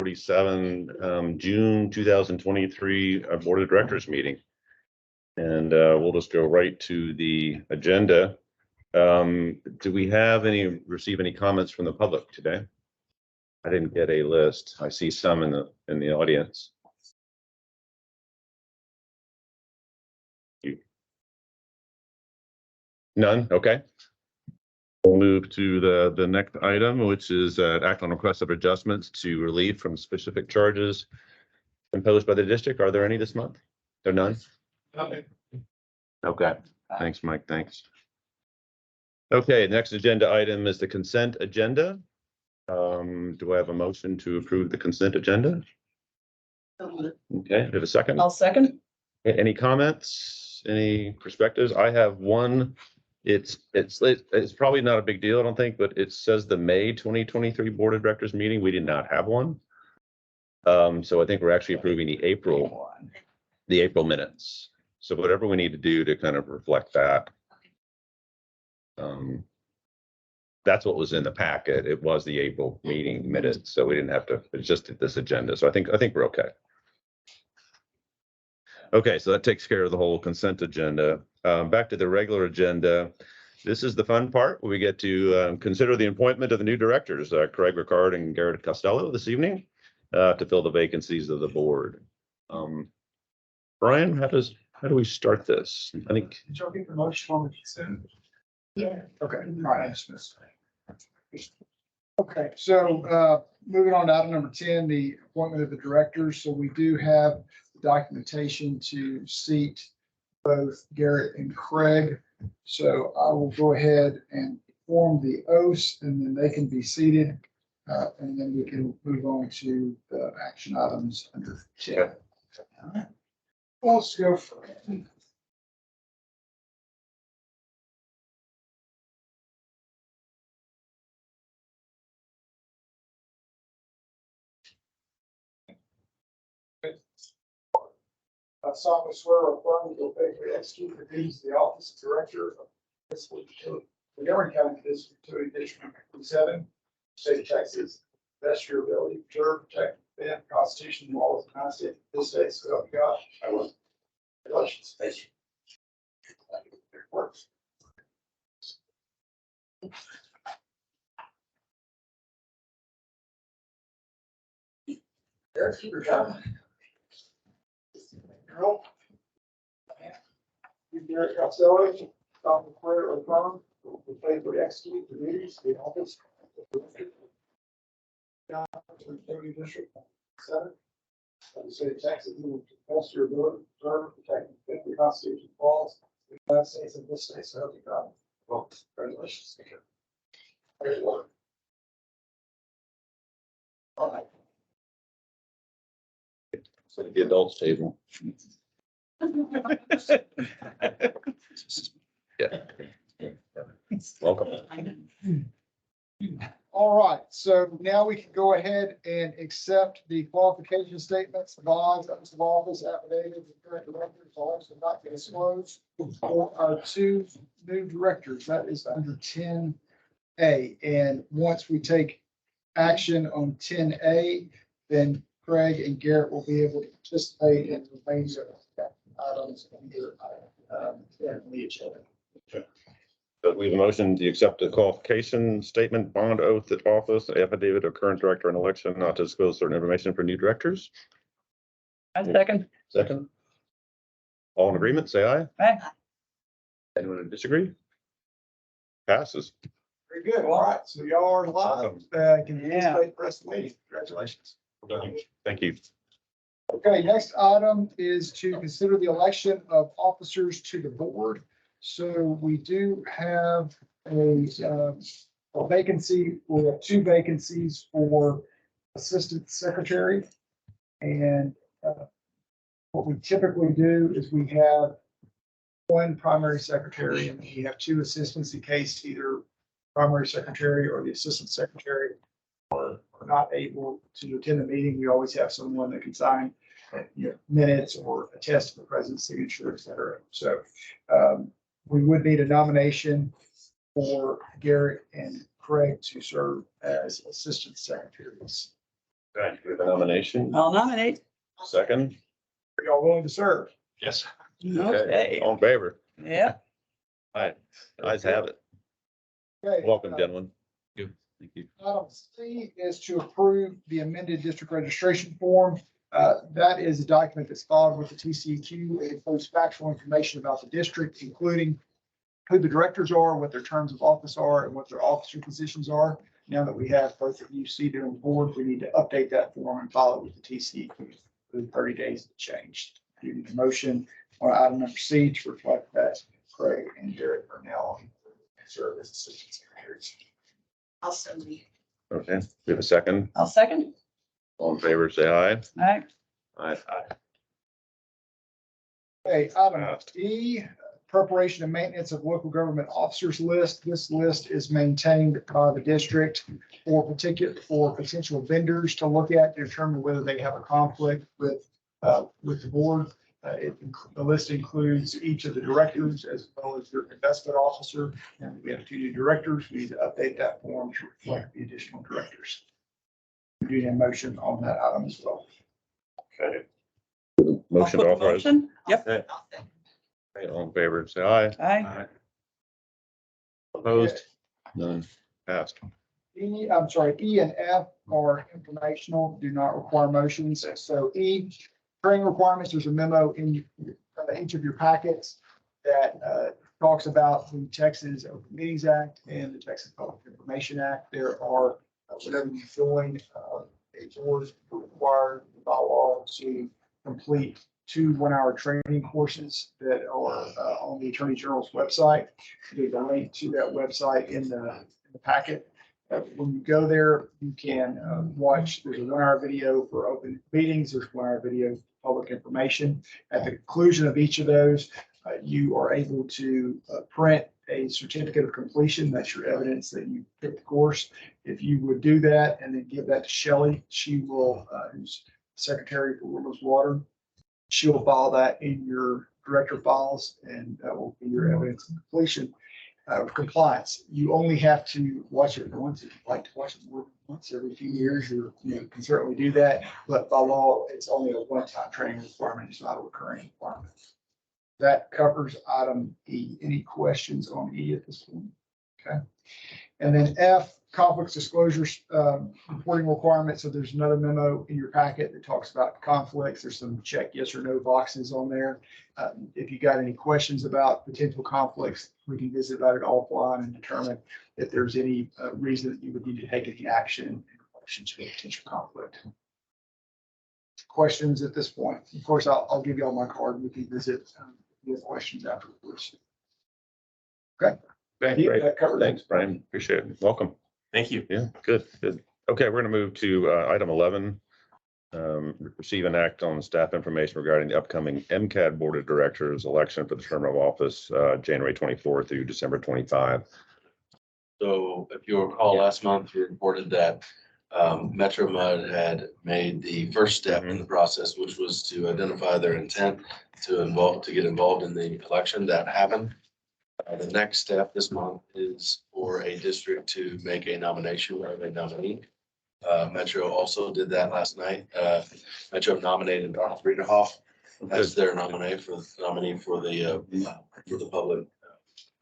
5:47, June 2023 Board of Directors meeting. And we'll just go right to the agenda. Do we have receive any comments from the public today? I didn't get a list. I see some in the audience. None? Okay. We'll move to the next item, which is act on request of adjustments to relief from specific charges imposed by the district. Are there any this month? There are none? Okay. Thanks, Mike. Thanks. Okay, next agenda item is the consent agenda. Do I have a motion to approve the consent agenda? Okay, do I have a second? I'll second. Any comments? Any perspectives? I have one. It's probably not a big deal, I don't think, but it says the May 2023 Board of Directors meeting. We did not have one. So I think we're actually approving the April minutes. So whatever we need to do to kind of reflect that. That's what was in the packet. It was the April meeting minutes, so we didn't have to, it's just this agenda. So I think we're okay. Okay, so that takes care of the whole consent agenda. Back to the regular agenda. This is the fun part where we get to consider the appointment of the new directors, Craig Ricard and Garrett Costello this evening, to fill the vacancies of the board. Brian, how do we start this? I think. Did y'all get the motion on the consent? Yeah. Okay, all right. Okay, so moving on to item number 10, the appointment of the directors. So we do have documentation to seat both Garrett and Craig. So I will go ahead and form the oaths and then they can be seated. And then we can move on to the action items under 10. Okay. All right. Let's go for it. I solemnly swear or affirm that you'll faithfully execute the duties of the office of Director of Municipal Utility, Montgomery County District Utility District 27, State of Texas, best of your ability, preserve, protect, defend the Constitution and laws of the United States of this state, so help me God. I will. Congratulations. Thank you. It works. There's your job. Girl. You, Garrett Costello, solemnly swear or affirm will faithfully execute the duties of the office of Director of Utility District 7 of the state of Texas, and will to the best of your ability, preserve, protect, and defend the Constitution and laws of the United States and this state, so help you God. Well, congratulations. Thank you. Very well. All right. It's like the adults table. Yeah. Welcome. All right, so now we can go ahead and accept the qualification statements, bonds, oaths of office, affidavits, and current directors, all should not be disclosed for our two new directors. That is under 10A. And once we take action on 10A, then Craig and Garrett will be able to participate in the remainder of items under the agenda. But we have a motion to accept the qualification statement, bond, oath of office, affidavit of current director and election not to disclose certain information for new directors. I second. Second. All in agreement, say aye. Aye. Anyone disagree? Passes. Very good. All right, so y'all are live. Can you participate the rest of the meeting? Congratulations. Thank you. Okay, next item is to consider the election of officers to the board. So we do have a vacancy, we have two vacancies for assistant secretary. And what we typically do is we have one primary secretary and we have two assistants in case either primary secretary or the assistant secretary are not able to attend the meeting. We always have someone that can sign minutes or attest to the president's signature, et cetera. So we would need a nomination for Garrett and Craig to serve as assistant secretaries. Right, we have a nomination. I'll nominate. Second. Are y'all willing to serve? Yes. Okay. All in favor? Yeah. All right, ayes have it. Okay. Welcome, gentlemen. Thank you. Item C is to approve the amended district registration form. That is a document that's filed with the TCEQ. It includes factual information about the district, including who the directors are, what their terms of office are, and what their officer positions are. Now that we have both of you seated on the board, we need to update that form and file it with the TCEQ within 30 days of change. You need a motion on item number C to reflect that Craig and Derek are now serve as assistant secretaries. I'll send you. Okay, we have a second. I'll second. All in favor, say aye. All right. Aye. Okay, item E, preparation and maintenance of local government officers list. This list is maintained by the district for potential vendors to look at to determine whether they have a conflict with the board. The list includes each of the directors as well as your investment officer. And we have 2 new directors. We need to update that form to reflect the additional directors. We do need a motion on that item as well. Okay. I'll Motion put to the authorize. motion. Yep. Okay. Okay, all in favor, say aye. Aye. Opposed? None. Passed. E and F are informational, do not require motions. So E, training requirements, there's a memo in each of your packets that talks about the Texas Open Meetings Act and the Texas Public Information Act. There are, whatever you join, a board required by law to complete 2 one-hour training courses that are on the Attorney General's website. There's a link to that website in the packet. When you go there, you can watch, there's a 1-hour video for open meetings, there's 1-hour video for public information. At the conclusion of each of those, you are able to print a certificate of completion. That's your evidence that you took the course. If you would do that and then give that to Shelley, she will, who's Secretary for Woodlands Water, she will file that in your director files, and that will be your evidence of completion. Compliance, you only have to watch it once. If you'd like to watch it more than once every few years, you can certainly do that. But by law, it's only a one-time training requirement. It's not a recurring requirement. That covers item E. Any questions on E at this point? Okay. And then F, conflicts disclosures, reporting requirements. So there's another memo in your packet that talks about conflicts. There's some check yes or no boxes on there. If you got any questions about potential conflicts, we can visit about it offline and determine if there's any reason that you would need to take any action in relation to a potential conflict. Questions at this point? Of course, I'll give you all my card. We can visit with questions afterwards. Okay. Okay, That covers it. thanks, Brian. Appreciate it. Welcome. Thank you. Yeah, good. Okay, we're gonna move to item 11. Receive and act on staff information regarding the upcoming MCAD Board of Directors election for the term of office, January 24 through December 25. So if you recall, last month, we reported that Metro Mud had made the first step in the process, which was to identify their intent to get involved in the election. That happened. The next step this month is for a district to make a nomination of a nominee. Metro also did that last night. Metro nominated Donald Friederhoff as their nominee for the public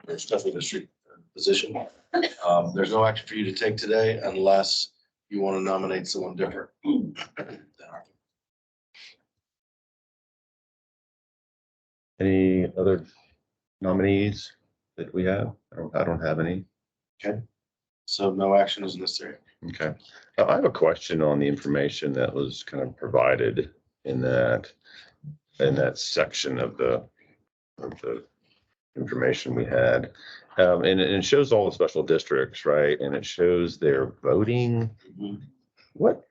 or special district position. There's no action for you to take today unless you want to nominate someone different. Any other nominees that we have? I don't have any. So no action is necessary. Okay. I have a question on the information that was kind of provided in that section of the information we had. And it shows all the special districts, right? And it shows their voting. What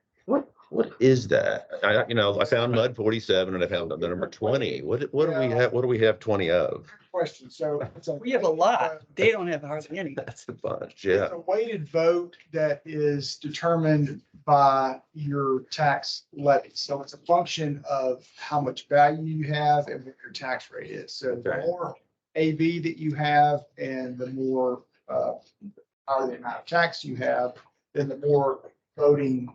is that? I found Mud 47 and I found the number 20. What do we have? What do we have 20 of? Question. So We have a lot. They don't have hardly any. That's a bunch, yeah. it's a weighted vote that is determined by your tax levy. So it's a function of how much value you have and what your tax rate is. So the Okay. more AV that you have and the more higher the amount of tax you have, then the more voting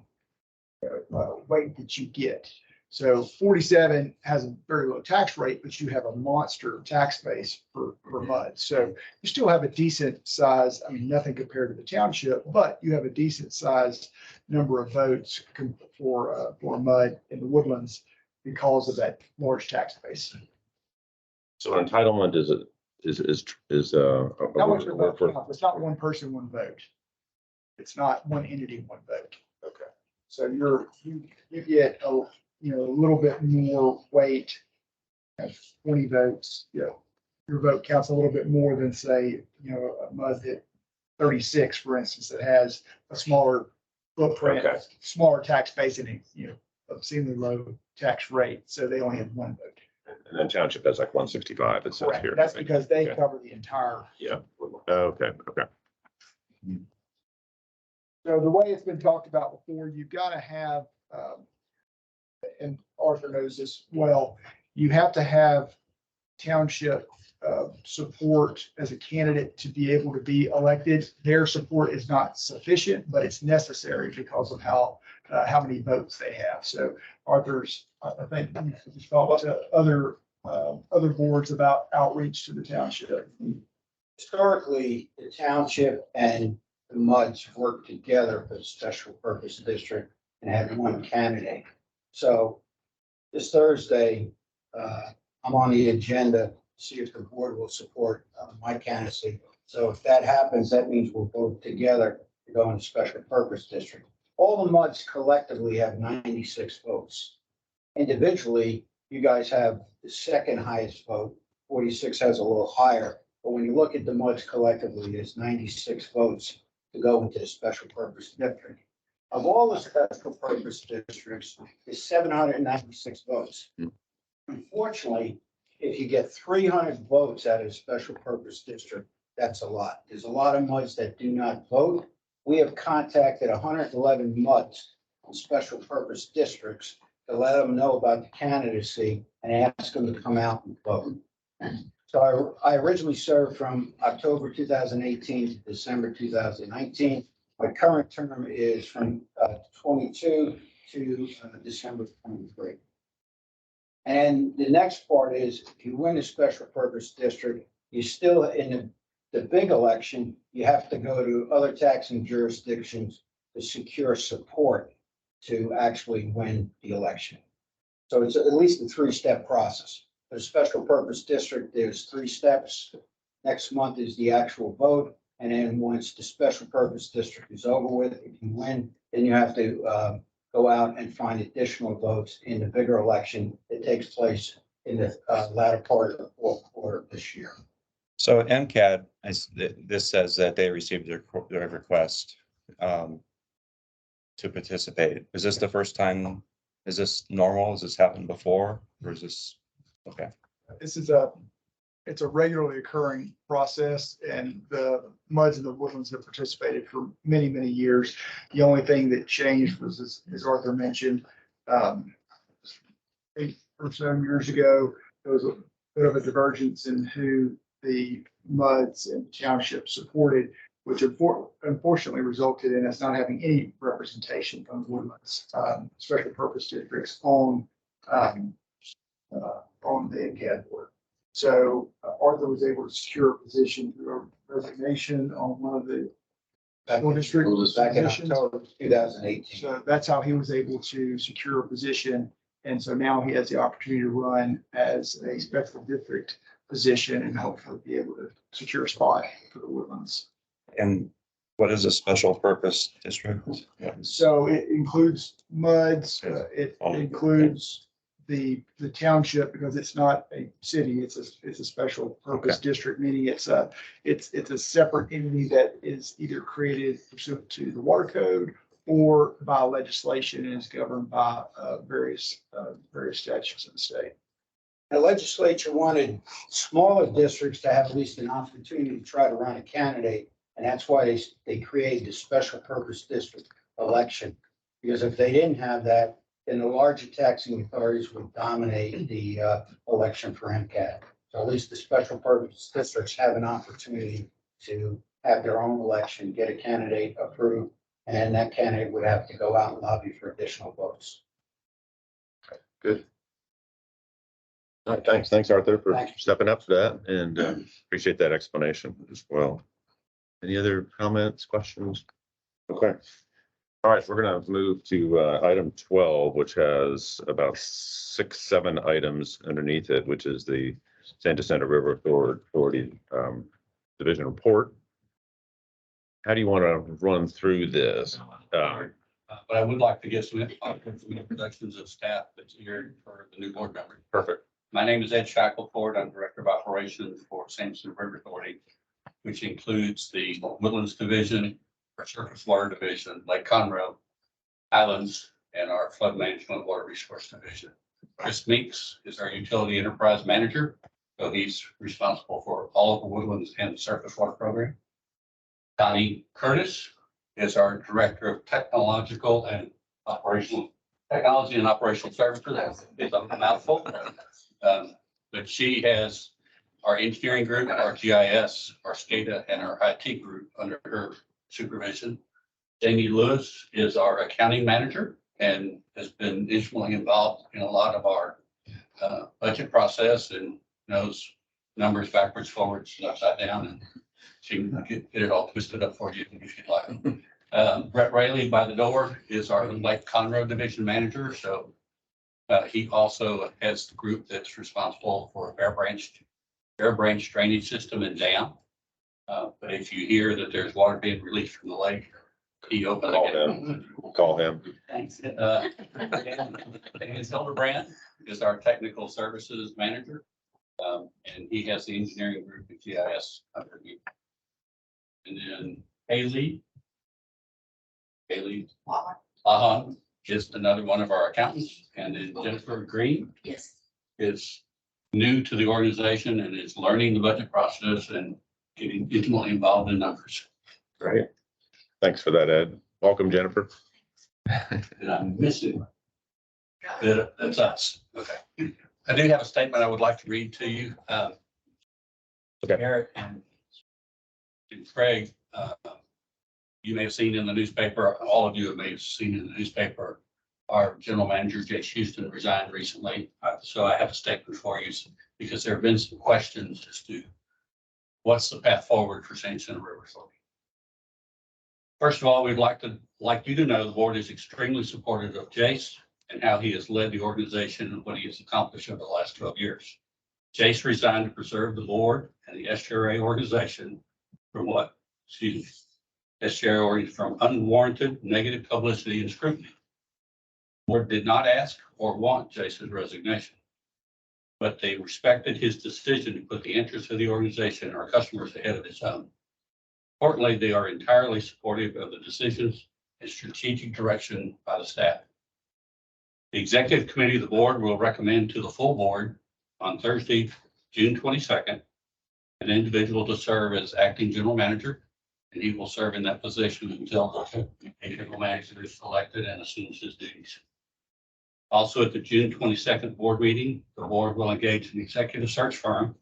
weight that you get. So 47 has a very low tax rate, but you have a monster tax base for mud. So you still have a decent size, I mean, nothing compared to the township, but you have a decent sized number of votes for mud in the Woodlands because of that large tax base. So an entitlement is How much of that count? It's not one person, one vote. It's not one entity, one vote. Okay. So you get a little bit more weight. Have 20 votes, your vote counts a little bit more than say, a mud at 36, for instance, that has a smaller footprint, Okay. smaller tax base and obscenely low tax rate. So they only have one vote. And then township has like 165, it says Correct. here. That's because they Okay. cover the entire. Yeah, okay. So the way it's been talked about before, you've got to have, and Arthur knows this well, you have to have township support as a candidate to be able to be elected. Their support is not sufficient, but it's necessary because of how many votes they have. So Arthur's, I think, he's talked to other boards about outreach to the township. Historically, the township and the MUDs work together for the special purpose district and had one candidate. So this Thursday, I'm on the agenda to see if the board will support my candidacy. So if that happens, that means we'll vote together to go in the special purpose district. All the MUDs collectively have 96 votes. Individually, you guys have the second highest vote. 46 has a little higher. But when you look at the MUDs collectively, there's 96 votes to go into the special purpose district. Of all the special purpose districts, there's 796 votes. Unfortunately, if you get 300 votes out of a special purpose district, that's a lot. There's a lot of MUDs that do not vote. We have contacted 111 MUDs in special purpose districts to let them know about the candidacy and ask them to come out and vote. So I originally served from October 2018 to December 2019. My current term is from 22 to December 23. And the next part is if you win a special purpose district, you still in the big election, you have to go to other taxing jurisdictions to secure support to actually win the election. So it's at least a 3-step process. For the special purpose district, there's 3 steps. Next month is the actual vote. And then once the special purpose district is over with, if you win, then you have to go out and find additional votes in the bigger election that takes place in the latter part of the fourth quarter of this year. So MCAD, this says that they received their request to participate. Is this the first time? Is this normal? Has this happened before? Or is this, okay? It's a regularly occurring process, and the MUDs and the Woodlands have participated for many, many years. The only thing that changed was, as Arthur mentioned, 8 or so years ago, there was a bit of a divergence in who the MUDs and township supported, which unfortunately resulted in us not having any representation from the Woodlands special purpose districts on the MCAD board. So Arthur was able to secure a position through a resignation on one of the school district Back in positions. October 2018. So that's how he was able to secure a position. And so now he has the opportunity to run as a special district position and hopefully be able to secure a spot for the Woodlands. And what is a special purpose district? So it includes MUDs, it includes the township, because it's not a city, it's a special purpose district, meaning it's a separate entity that is either created pursuant to the water code or by legislation and is governed by various statutes in the state. The legislature wanted smaller districts to have at least an opportunity to try to run a candidate. And that's why they created the special purpose district election. Because if they didn't have that, then the larger taxing authorities would dominate the election for MCAD. So at least the special purpose districts have an opportunity to have their own election, get a candidate approved, And that candidate would have to go out and lobby for additional votes. Good. All right, thanks. Thanks, Arthur, for Thank you. stepping up for that and appreciate that explanation as well. Any other comments, questions? Okay. All right, we're gonna move to item 12, which has about 6, 7 items underneath it, which is the San Jacinto River Authority Division Report. How do you want to run through this? But I would like to get some introductions of staff that's here for the new board member. Perfect. My name is Ed Shackelford. I'm Director of Operations for San Jacinto River Authority, which includes the Woodlands Division, our Surface Water Division, Lake Conroe, Islands, and our Flood Management Water Resource Division. Chris Meeks is our Utility Enterprise Manager, so he's responsible for all of the Woodlands and the Surface Water Program. Donnie Curtis is our Director of Technology and Operational Services. It's a mouthful. But she has our engineering group, our GIS, our SCADA, and our IT group under her supervision. Jamie Lewis is our accounting manager and has been intimately involved in a lot of our budget process and knows numbers backwards, forwards, and upside down, and she can get it all twisted up for you if you'd like. Brett Rayleigh by the door is our Lake Conroe Division Manager, so he also has the group that's responsible for Bear Branch drainage system and dam. But if you hear that there's water being released from the lake, he opened Call him. Thanks. And Hildebrand is our technical services manager. And he has the engineering group at GIS underneath. And then Haley Lahan is another one of our accountants. And then Jennifer Green is new to the organization and is learning the budget process and getting intimately involved in numbers. Great. Thanks for that, Ed. Welcome, Jennifer. And I'm missing. That's us. Okay. I do have a statement I would like to read to you. Okay. Eric and Craig, you may have seen in the newspaper, all of you may have seen in the newspaper, our general manager, Jace Houston, resigned recently. So I have a statement for you because there have been some questions as to what's the path forward for San Jacinto River Authority. First of all, we'd like you to know the board is extremely supportive of Jace and how he has led the organization and what he has accomplished over the last 12 years. Jace resigned to preserve the board and the SGRA organization from from unwarranted negative publicity and scrutiny. The board did not ask or want Jace's resignation, but they respected his decision to put the interests of the organization and our customers ahead of his own. Importantly, they are entirely supportive of the decisions and strategic direction by the staff. The executive committee of the board will recommend to the full board on Thursday, June 22nd, an individual to serve as acting general manager, and he will serve in that position until a general manager is selected and assumes his duties. Also, at the June 22nd board meeting, the board will engage an executive search firm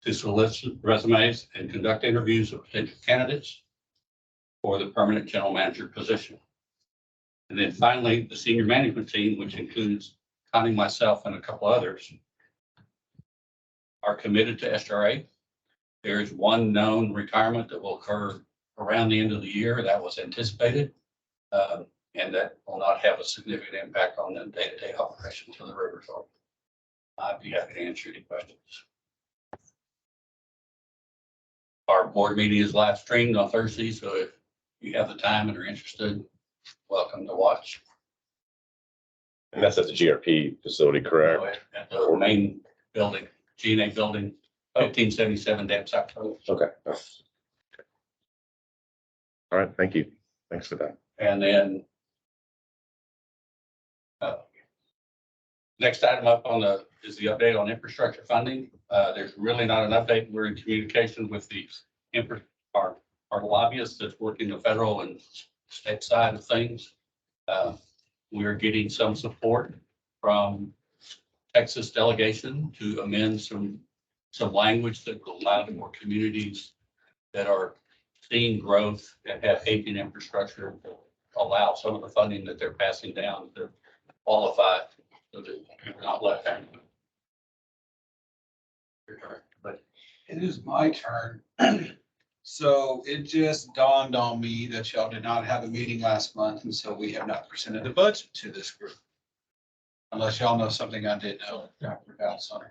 to solicit resumes and conduct interviews of potential candidates for the permanent general manager position. And then finally, the senior management team, which includes Connie, myself, and a couple others, are committed to SRA. There is one known retirement that will occur around the end of the year that was anticipated. And that will not have a significant impact on the day-to-day operations of the river authority. I'd be happy to answer any questions. Our board meeting is live streamed on Thursday, so if you have the time and are interested, welcome to watch. And that's at the GRP facility, correct? At the main building, G&A building, 1577 Dam South Road. Okay. All right, thank you. Thanks for that. And then next item up on is the update on infrastructure funding. There's really not an update. We're in communication with our lobbyists that's working the federal and state side of things. We're getting some support from Texas delegation to amend some language that will allow more communities that are seeing growth and have aging infrastructure allow some of the funding that they're passing down to qualify, so that you're not left hanging. Your turn. But It is my turn. So it just dawned on me that y'all did not have a meeting last month, and so we have not presented the budget to this group. Unless y'all know something I didn't know, Dr. Val, something.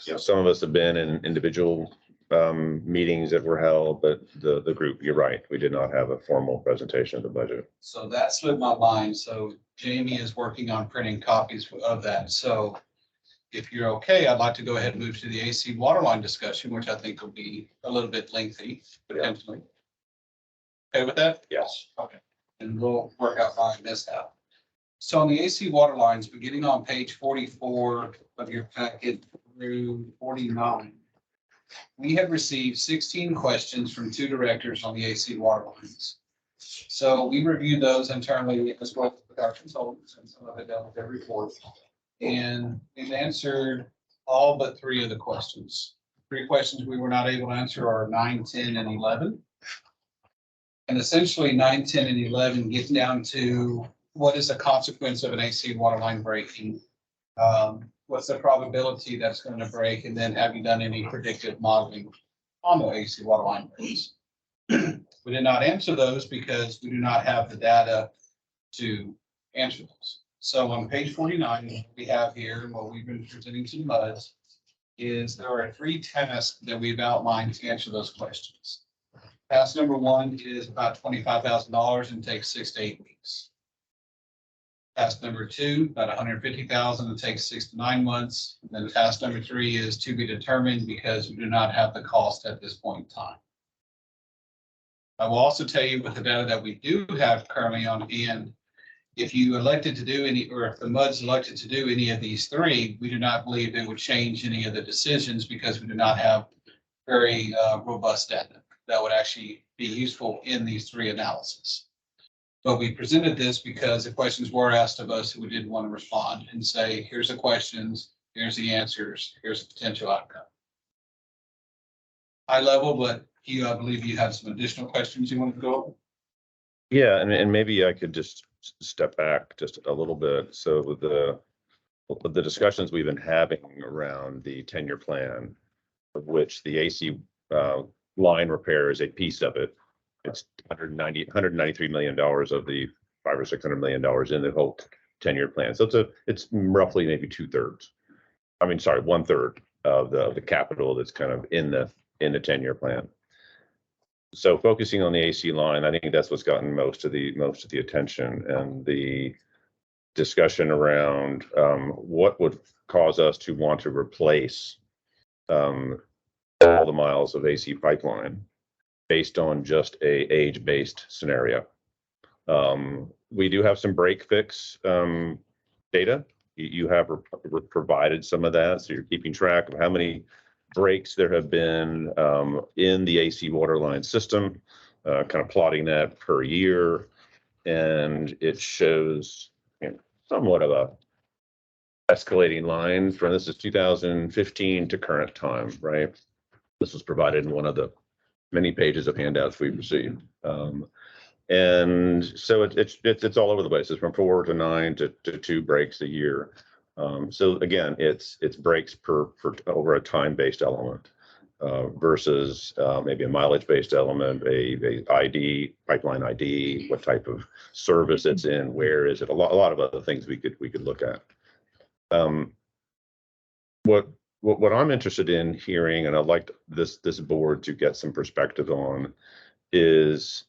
You know, some of us have been in individual meetings that were held, but the group, you're right, we did not have a formal presentation of the budget. So that slipped my mind. So Jamie is working on printing copies of that. So if you're okay, I'd like to go ahead and move to the AC waterline discussion, which I think will be a little bit lengthy potentially. Okay with that? Yes. Okay. And we'll work out how I missed out. So on the AC water lines, beginning on page 44 of your packet through 49, we have received 16 questions from 2 directors on the AC water lines. So we reviewed those internally as well with our consultants, and some of it done with their report. And we've answered all but 3 of the questions. 3 questions we were not able to answer are 9, 10, and 11. And essentially 9, 10, and 11 get down to what is the consequence of an AC water line breaking? What's the probability that's going to break? And then have you done any predictive modeling on the AC water line breaks? We did not answer those because we do not have the data to answer those. So on page 49, what we have here, and what we've been presenting to the MUDs, is there are 3 tasks that we've outlined to answer those questions. Task number 1 is about $25,000 and takes 6 to 8 weeks. Task number 2, about $150,000 and takes 6 to 9 months. And then task number 3 is to be determined because we do not have the cost at this point in time. I will also tell you with the data that we do have currently on hand, if you elected to do any, or if the MUDs elected to do any of these 3, we do not believe it would change any of the decisions because we do not have very robust data that would actually be useful in these 3 analyses. But we presented this because the questions were asked of us and we didn't want to respond and say, here's the questions, here's the answers, here's the potential outcome. High level, but you, I believe you have some additional questions you want to go over? Yeah, and maybe I could just step back just a little bit. So with the discussions we've been having around the 10-year plan, of which the AC line repair is a piece of it. It's $193 million of the $500 or $600 million in the whole 10-year plan. So it's roughly maybe 2/3. I mean, sorry, 1/3 of the capital that's kind of in the 10-year plan. So focusing on the AC line, I think that's what's gotten most of the attention, and the discussion around what would cause us to want to replace all the miles of AC pipeline based on just a age-based scenario. We do have some break fix data. You have provided some of that, so you're keeping track of how many breaks there have been in the AC water line system, kind of plotting that per year, and it shows, you know, somewhat of a escalating line from, this is 2015 to current time, right? This was provided in one of the many pages of handouts we received. And so it's all over the place. It's from 4 to 9 to 2 breaks a year. So again, it's breaks per over a time-based element versus maybe a mileage-based element, a ID, pipeline ID, what type of service it's in, where is it? A lot of other things we could look at. What I'm interested in hearing, and I'd like this board to get some perspective on, is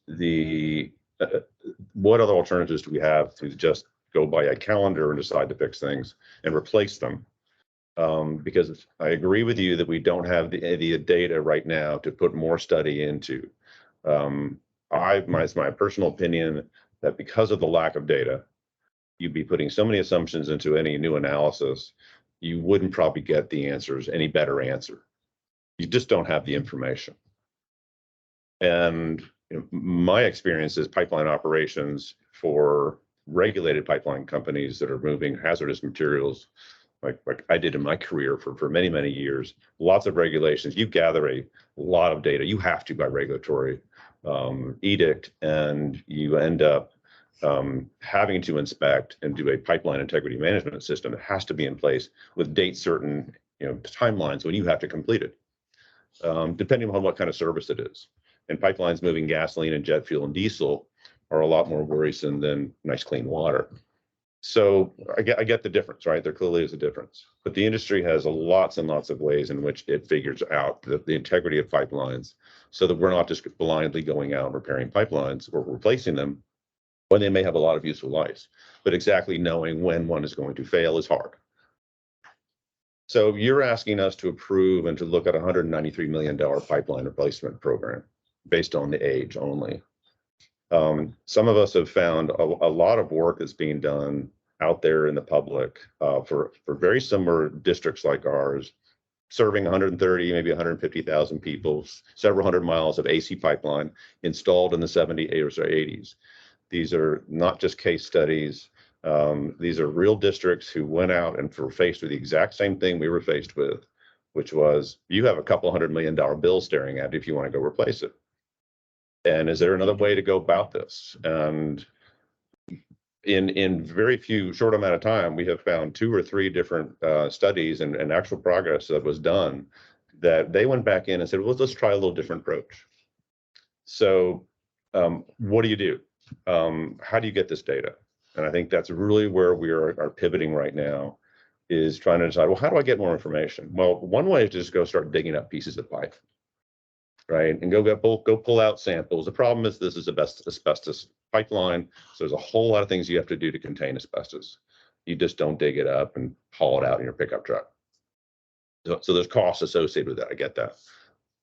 what other alternatives do we have to just go by a calendar and decide to fix things and replace them? Because I agree with you that we don't have the data right now to put more study into. It's my personal opinion that because of the lack of data, you'd be putting so many assumptions into any new analysis, you wouldn't probably get the answers, any better answer. You just don't have the information. And you know, my experience is pipeline operations for regulated pipeline companies that are moving hazardous materials, like I did in my career for many, many years, lots of regulations. You gather a lot of data. You have to by regulatory edict, and you end up having to inspect and do a pipeline integrity management system that has to be in place with date certain, timelines when you have to complete it, depending on what kind of service it is. And pipelines moving gasoline and jet fuel and diesel are a lot more worrisome than nice clean water. So I get the difference, right? There clearly is a difference, but the industry has lots and lots of ways in which it figures out the integrity of pipelines so that we're not just blindly going out and repairing pipelines or replacing them when they may have a lot of useful lives, but exactly knowing when one is going to fail is hard. So you're asking us to approve and to look at a $193 million pipeline replacement program based on the age only. Some of us have found a lot of work is being done out there in the public for very similar districts like ours, serving 130, maybe 150,000 people, several hundred miles of AC pipeline installed in the 70s or 80s. These are not just case studies. These are real districts who went out and were faced with the exact same thing we were faced with, which was you have a couple $100 million bill staring at you if you want to go replace it. And is there another way to go about this? And in very few short amount of time, we have found 2 or 3 different studies and actual progress that was done that they went back in and said, well, let's try a little different approach. So what do you do? How do you get this data? And I think that's really where we are pivoting right now, is trying to decide, well, how do I get more information? Well, one way is to just go start digging up pieces of pipe, right? And go pull out samples. The problem is this is asbestos pipeline. So there's a whole lot of things you have to do to contain asbestos. You just don't dig it up and haul it out in your pickup truck. So there's costs associated with that. I get that.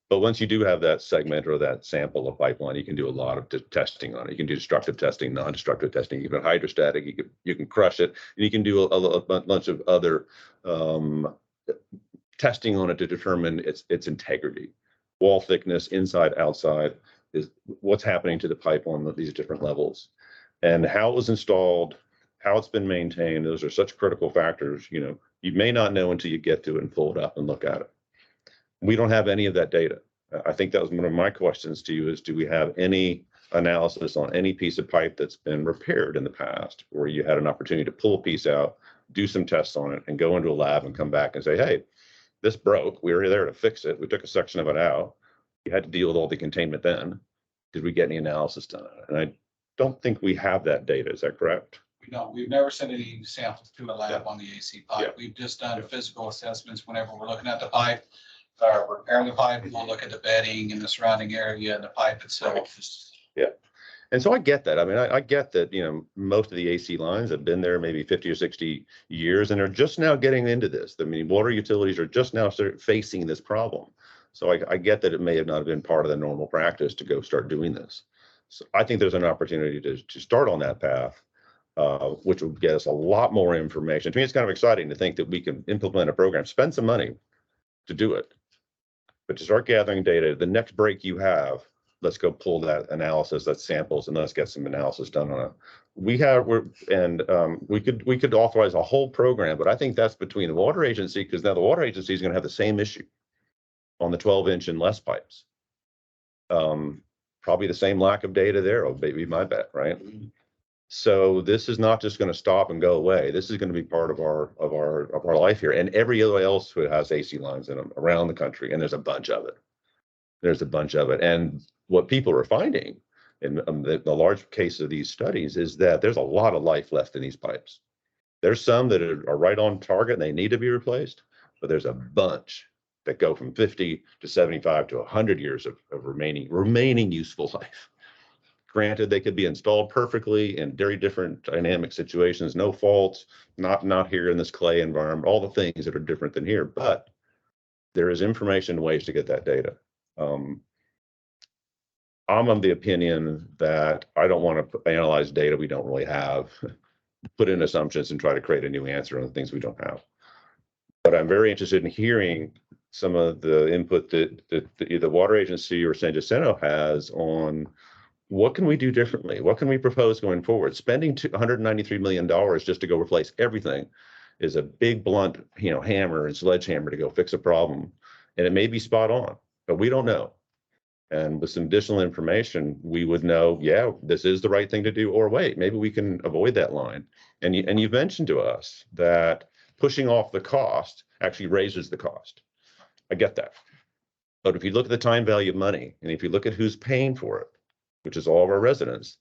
But once you do have that segment or that sample of pipeline, you can do a lot of testing on it. You can do destructive testing, non-destructive testing, even hydrostatic. You can crush it, and you can do a bunch of other testing on it to determine its integrity, wall thickness, inside, outside, is what's happening to the pipe on these different levels, and how it was installed, how it's been maintained. Those are such critical factors. You may not know until you get to it and pull it up and look at it. We don't have any of that data. I think that was one of my questions to you, is do we have any analysis on any piece of pipe that's been repaired in the past, where you had an opportunity to pull a piece out, do some tests on it, and go into a lab and come back and say, hey, this broke. We were there to fix it. We took a section of it out. We had to deal with all the containment then. Did we get any analysis done on it? And I don't think we have that data. Is that correct? No, we've never sent any samples to a lab on the AC pipe. Yeah. We've just done physical assessments whenever we're looking at the pipe. We're repairing the pipe, we'll look at the bedding and the surrounding area and the pipe itself. Yeah. And so I get that. I mean, I get that, most of the AC lines have been there maybe 50 or 60 years, and they're just now getting into this. I mean, water utilities are just now facing this problem. So I get that it may have not been part of the normal practice to go start doing this. So I think there's an opportunity to start on that path, which will get us a lot more information. To me, it's kind of exciting to think that we can implement a program, spend some money to do it, but to start gathering data. The next break you have, let's go pull that analysis, that samples, and let's get some analysis done on it. We could authorize a whole program, but I think that's between the water agency, because now the water agency is going to have the same issue on the 12-inch and less pipes. Probably the same lack of data there, would be my bet, right? So this is not just going to stop and go away. This is going to be part of our life here, and everybody else who has AC lines in them around the country, and there's a bunch of it. And what people are finding in the large case of these studies is that there's a lot of life left in these pipes. There's some that are right on target and they need to be replaced, but there's a bunch that go from 50 to 75 to 100 years of remaining useful life. Granted, they could be installed perfectly in very different dynamic situations, no faults, not here in this clay environment, all the things that are different than here, but there is information and ways to get that data. I'm of the opinion that I don't want to analyze data we don't really have, put in assumptions and try to create a new answer on the things we don't have. But I'm very interested in hearing some of the input that the water agency or San Jacinto has on what can we do differently? What can we propose going forward? Spending $193 million just to go replace everything is a big blunt, hammer and sledgehammer to go fix a problem. And it may be spot on, but we don't know. And with some additional information, we would know, yeah, this is the right thing to do, or wait, maybe we can avoid that line. And you mentioned to us that pushing off the cost actually raises the cost. I get that. But if you look at the time value of money, and if you look at who's paying for it, which is all of our residents,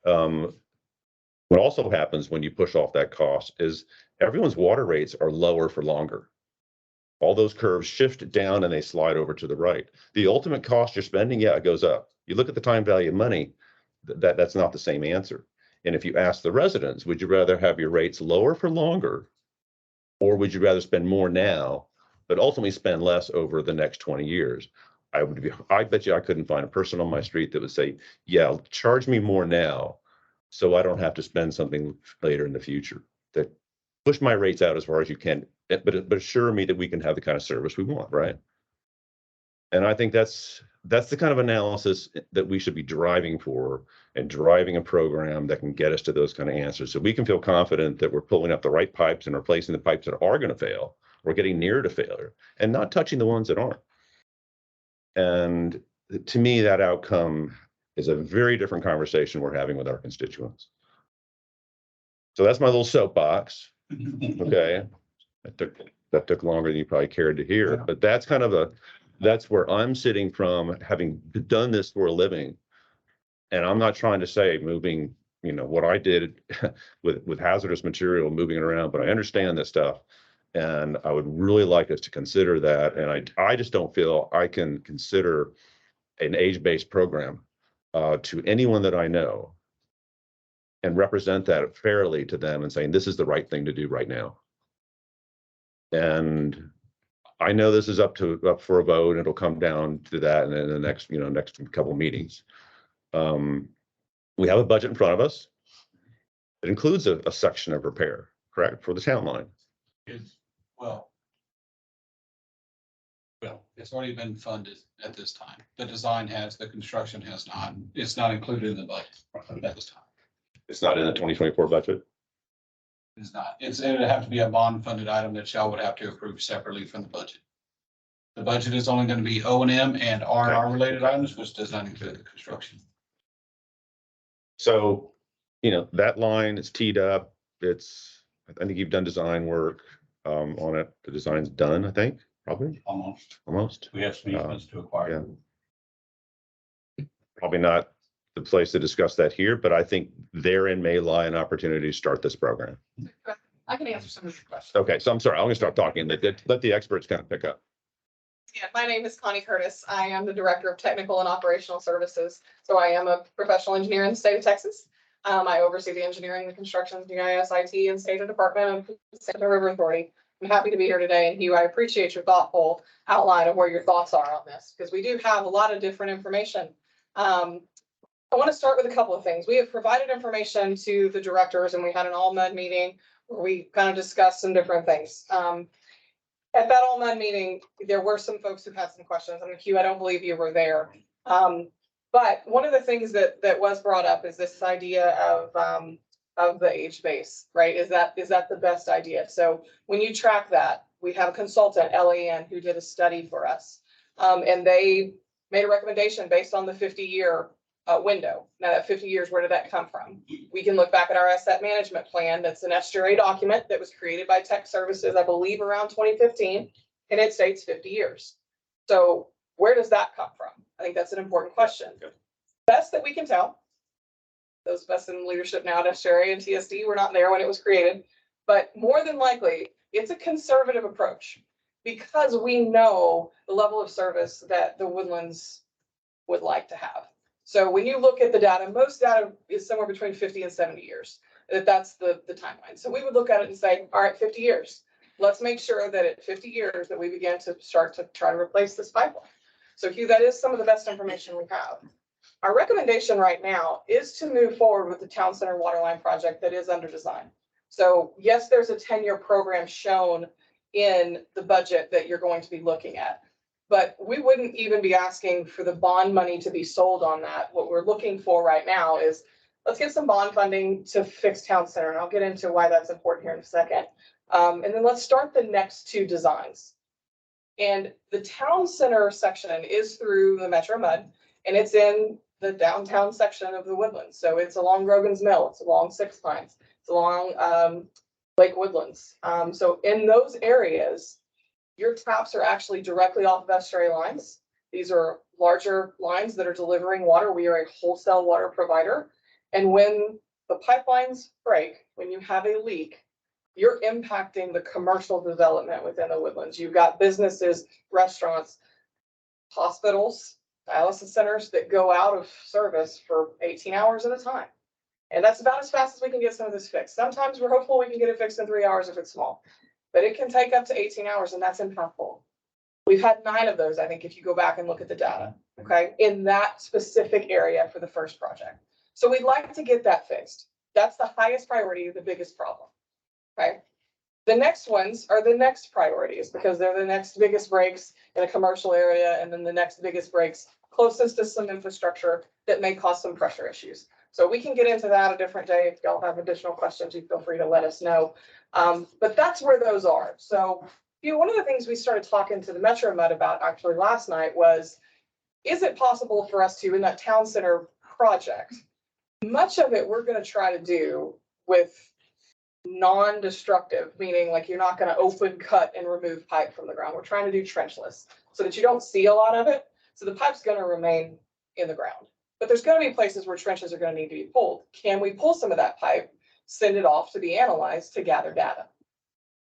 what also happens when you push off that cost is everyone's water rates are lower for longer. All those curves shift down and they slide over to the right. The ultimate cost you're spending, yeah, it goes up. You look at the time value of money, that's not the same answer. And if you ask the residents, would you rather have your rates lower for longer, or would you rather spend more now, but ultimately spend less over the next 20 years? I bet you I couldn't find a person on my street that would say, yeah, charge me more now so I don't have to spend something later in the future. That push my rates out as far as you can, but assure me that we can have the kind of service we want, right? And I think that's the kind of analysis that we should be driving for, and driving a program that can get us to those kind of answers, so we can feel confident that we're pulling up the right pipes and replacing the pipes that are going to fail. We're getting near to failure and not touching the ones that aren't. And to me, that outcome is a very different conversation we're having with our constituents. So that's my little soapbox. Okay. That took longer than you probably cared to hear, but that's kind of that's where I'm sitting from, having done this for a living. And I'm not trying to say moving, what I did with hazardous material, moving it around, but I understand this stuff. And I would really like us to consider that. And I just don't feel I can consider an age-based program to anyone that I know and represent that fairly to them and saying, this is the right thing to do right now. And I know this is up for a vote, and it'll come down to that in the next couple of meetings. We have a budget in front of us. It includes a section of repair, correct, for the town line. Well, it's already been funded at this time. The design has, the construction has not. It's not included in the budget at this time. It's not in the 2024 budget. It's not. It would have to be a bond funded item that y'all would have to approve separately from the budget. The budget is only going to be O&M and R&R related items, which does not include the construction. So, that line is teed up. I think you've done design work on it. The design's done, I think, probably. Almost. We have some easements to acquire. Yeah. Probably not the place to discuss that here, but I think therein may lie an opportunity to start this program. I can answer some of your questions. Okay, so I'm sorry, I'm gonna start talking. Let the experts kind of pick up. Yeah, my name is Connie Curtis. I am the Director of Technical and Operational Services. So I am a professional engineer in the state of Texas. I oversee the engineering, the construction, GIS, IT, and State Department of the Santa River Authority. I'm happy to be here today. And Hugh, I appreciate your thoughtful outline of where your thoughts are on this, because we do have a lot of different information. I want to start with a couple of things. We have provided information to the directors, and we had an all-MUD meeting where we kind of discussed some different things. At that all-MUD meeting, there were some folks who had some questions. I mean, Hugh, I don't believe you were there. But one of the things that was brought up is this idea of the age base, right? Is that the best idea? So when you track that, we have a consultant, LAN, who did a study for us. And they made a recommendation based on the 50-year window. Now that 50 years, where did that come from? We can look back at our asset management plan. That's an SGRA document that was created by Tech Services, I believe around 2015, and it states 50 years. So where does that come from? I think that's an important question. Best that we can tell, those best in leadership now at SGRA and TSD were not there when it was created, but more than likely, it's a conservative approach because we know the level of service that the Woodlands would like to have. So when you look at the data, most data is somewhere between 50 and 70 years. That's the timeline. So we would look at it and say, all right, 50 years. Let's make sure that at 50 years that we begin to start to try to replace this pipeline. So Hugh, that is some of the best information we have. Our recommendation right now is to move forward with the Town Center Waterline project that is under design. So yes, there's a 10-year program shown in the budget that you're going to be looking at. But we wouldn't even be asking for the bond money to be sold on that. What we're looking for right now is let's get some bond funding to fix Town Center. And I'll get into why that's important here in a second. And then let's start the next two designs. And the Town Center section is through the Metro MUD. And it's in the downtown section of the Woodlands. So it's along Grogan's Mill, it's along Six Pines, it's along Lake Woodlands. So in those areas, your taps are actually directly off of estuary lines. These are larger lines that are delivering water. We are a wholesale water provider. And when the pipelines break, when you have a leak, you're impacting the commercial development within the Woodlands. You've got businesses, restaurants, hospitals, dialysis centers that go out of service for 18 hours at a time. And that's about as fast as we can get some of this fixed. Sometimes we're hopeful we can get it fixed in 3 hours if it's small, but it can take up to 18 hours, and that's impactful. We've had 9 of those, I think, if you go back and look at the data, okay, in that specific area for the first project. So we'd like to get that fixed. That's the highest priority, the biggest problem, okay? The next ones are the next priorities because they're the next biggest breaks in a commercial area, and then the next biggest breaks closest to some infrastructure that may cause some pressure issues. So we can get into that a different day. If y'all have additional questions, you feel free to let us know. But that's where those are. So one of the things we started talking to the Metro Mud about actually last night was, is it possible for us to, in that town center project, much of it we're going to try to do with non-destructive, meaning like you're not going to open, cut, and remove pipe from the ground. We're trying to do trenchless so that you don't see a lot of it. So the pipe's going to remain in the ground. But there's going to be places where trenches are going to need to be pulled. Can we pull some of that pipe, send it off to be analyzed to gather data?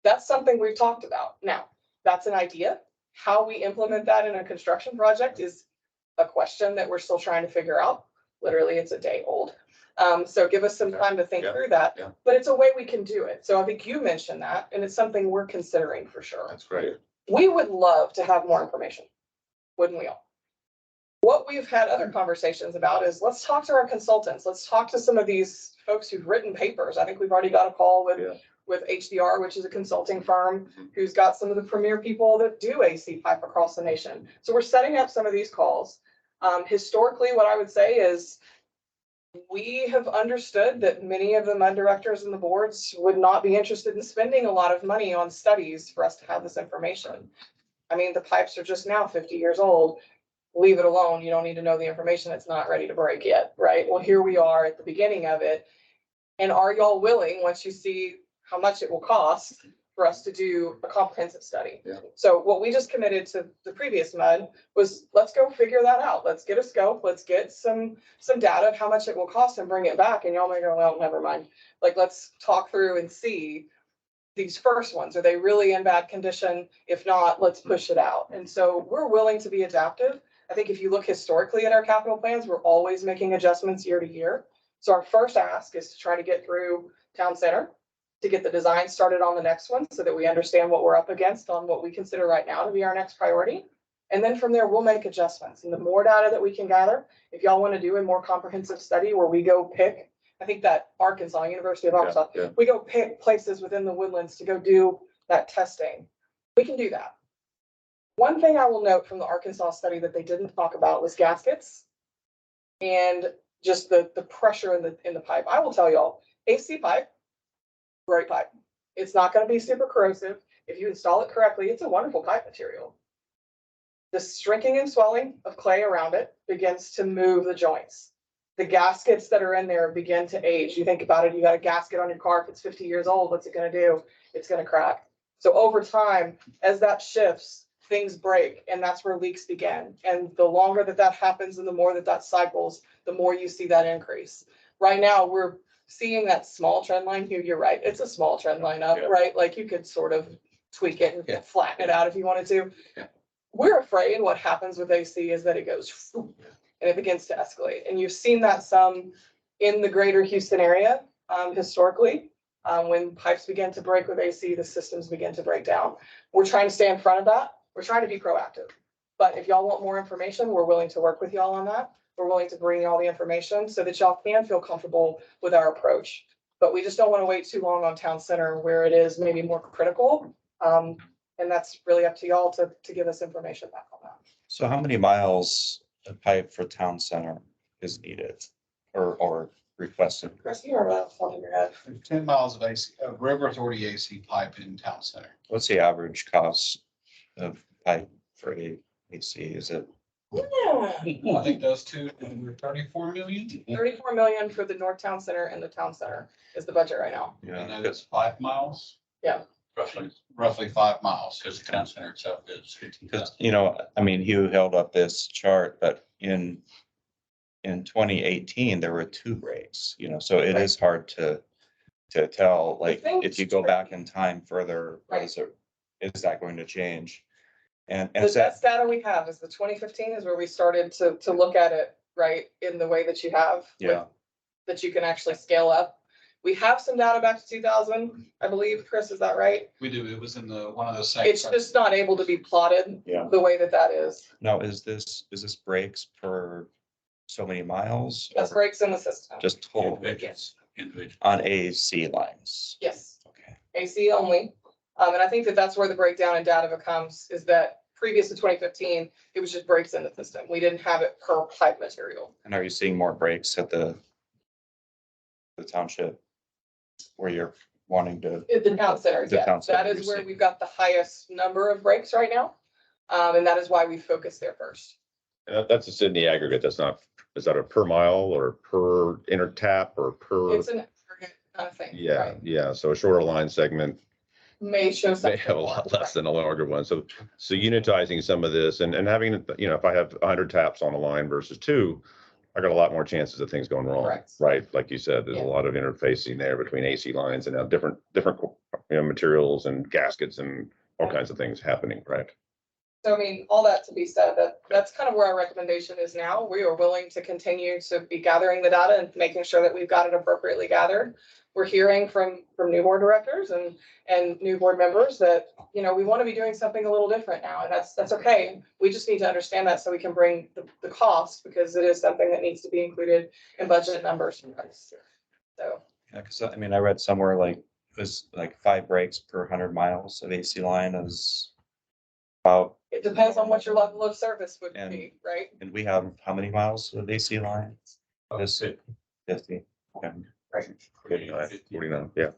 That's something we've talked about. Now, that's an idea. How we implement that in a construction project is a question that we're still trying to figure out. Literally, it's a day old. So give us some time to think through that, but it's a way we can do it. So I think you mentioned that, and it's something we're considering for sure. That's great. We would love to have more information, wouldn't we all? What we've had other conversations about is let's talk to our consultants. Let's talk to some of these folks who've written papers. I think we've already got a call with HDR, which is a consulting firm who's got some of the premier people that do AC pipe across the nation. So we're setting up some of these calls. Historically, what I would say is we have understood that many of the MUD directors and the boards would not be interested in spending a lot of money on studies for us to have this information. I mean, the pipes are just now 50 years old. Leave it alone. You don't need to know the information that's not ready to break yet, right? Well, here we are at the beginning of it. And are y'all willing, once you see how much it will cost, for us to do a comprehensive study? Yeah. So what we just committed to the previous MUD was let's go figure that out. Let's get a scope. Let's get some data of how much it will cost and bring it back. And y'all may go, well, never mind. Like, let's talk through and see these first ones. Are they really in bad condition? If not, let's push it out. And so we're willing to be adaptive. I think if you look historically at our capital plans, we're always making adjustments year to year. So our first ask is to try to get through town center, to get the design started on the next one so that we understand what we're up against on what we consider right now to be our next priority. And then from there, we'll make adjustments. And the more data that we can gather, if y'all want to do a more comprehensive study where we go pick, I think that Arkansas, University of Arkansas, we go pick places within the Woodlands to go do that testing. We can do that. One thing I will note from the Arkansas study that they didn't talk about was gaskets and just the pressure in the pipe. I will tell y'all, AC pipe, great pipe. It's not going to be super corrosive. If you install it correctly, it's a wonderful pipe material. The shrinking and swelling of clay around it begins to move the joints. The gaskets that are in there begin to age. You think about it, you got a gasket on your car, if it's 50 years old, what's it going to do? It's going to crack. So over time, as that shifts, things break, and that's where leaks begin. And the longer that happens and the more that cycles, the more you see that increase. Right now, we're seeing that small trend line here. You're right. It's a small trend line up, right? Like you could sort of tweak it and flatten it out if you wanted to. We're afraid what happens with AC is that it goes and it begins to escalate. And you've seen that some in the greater Houston area historically. When pipes begin to break with AC, the systems begin to break down. We're trying to stay in front of that. We're trying to be proactive. But if y'all want more information, we're willing to work with y'all on that. We're willing to bring y'all the information so that y'all can feel comfortable with our approach. But we just don't want to wait too long on town center where it is maybe more critical. And that's really up to y'all to give us information back on that. So how many miles of pipe for town center is needed or requested? Chris, you remember that off your head? 10 miles of AC, of River Authority AC pipe in town center. What's the average cost of pipe for AC? Is it I think those two, were 34 million. 34 million for the Northtown Center and the Town Center is the budget right now. And then it's 5 miles, Roughly, roughly 5 miles. because the town center itself is 15,000. Because, you know, I mean, Hugh held up this chart, but in 2018, there were 2 breaks, you know, so it is hard to tell, like, thing if you is go back tricky. in time further, Right. is that going to change? And The is that, best data we have is the 2015 is where we started to look at it, right, in the way that you have. with- Yeah. That you can actually scale up. We have some data back to 2000, I believe. Chris, is that right? We do, it was in the, one of the It's sites. just not able to be plotted Yeah. the way that is. now, is this breaks per so many miles? That's or breaks in the system. Just total Individuals, individuals. on AC lines? Yes, Okay. AC only. And I think that that's where the breakdown in data becomes, is that previous to 2015, it was just breaks in the system. We didn't have it per pipe material. And are you seeing more breaks at the township where you're wanting to? In the town centers, The yeah. town center, That is you're where saying. we've got the highest number of breaks right now. And that is why we focus there first. That's just in the aggregate. That's not, is that a per mile or per inter tap or per? It's an aggregate kind of thing. Yeah, right? yeah. So a shorter line segment May show may something. have a lot less than a larger one. So unitizing some of this and having, you know, if I have 100 taps on a line versus 2, I got a lot more chances of things going wrong, Correct. right? Like you said, there's a Yeah. lot of interfacing there between AC lines and now different, you know, materials and gaskets and all kinds of things happening, right? So I mean, all that to be said, that's kind of where our recommendation is now. We are willing to continue to be gathering the data and making sure that we've got it appropriately gathered. We're hearing from new board directors and new board members that, you know, we want to be doing something a little different now, and that's okay. We just need to understand that so we can bring the cost, because it is something that needs to be included in budget numbers. So, Yeah, because I mean, I read somewhere like it was like 5 breaks per 100 miles of AC line is about, it depends on what your level of service would And- be, right? and we have how many miles of AC line? That's it. 50. Okay. 49, yeah.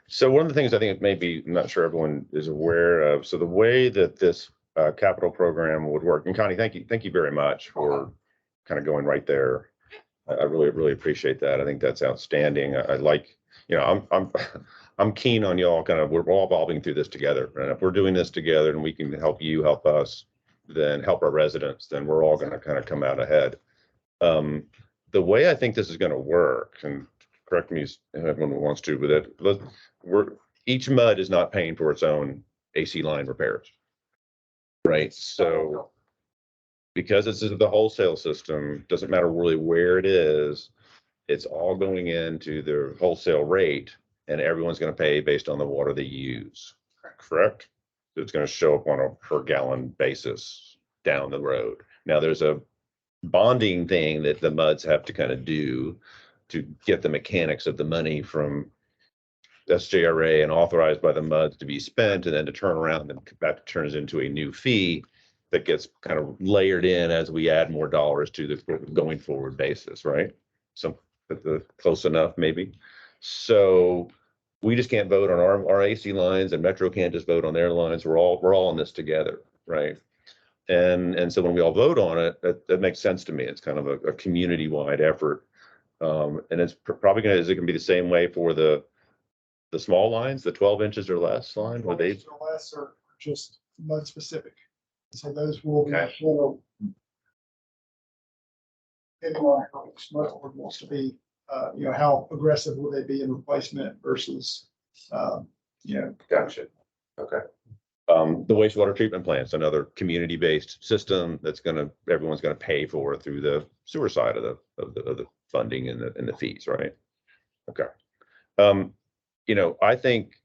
So one of the things I think maybe, I'm not sure everyone is aware of, so the way that this capital program would work, and Connie, thank you very much for kind of going right there. I really appreciate that. I think that's outstanding. I like, you know, I'm keen on y'all we're all evolving through this together. And if we're doing this together and we can help you, help us, then help our residents, then we're all gonna kind of come out ahead. The way I think this is gonna work, and correct me if anyone wants to, but each MUD is not paying for its own AC line repairs. Right, so because this is the wholesale system, doesn't matter really where it is, it's all going into the wholesale rate and everyone's gonna pay based on the water they use, correct? It's gonna show up on a per gallon basis down the road. Now, there's a bonding thing that the MUDs have to kind of do to get the mechanics of the money from SJRA and authorized by the MUDs to be spent, and then to turn around and that turns into a new fee that gets kind of layered in as we add more dollars to the going forward basis, right? So close enough, maybe. So we just can't vote on our AC lines, and Metro can't just vote on their lines. We're all in this together, right? And so when we all vote on it, that makes sense to me. It's kind of a community-wide effort. And it's probably gonna, is it gonna be the same way for the small lines, the 12 inches or less line, where they, Or less or just mud specific. So those will be, Okay. you know, anyone who's mud board wants to be, you know, how aggressive will they be in replacement versus, you know. Gotcha. Okay. The wastewater treatment plant's another community-based system that's everyone's gonna pay for through the sewer side of the funding and the fees, right? Okay. You know, I think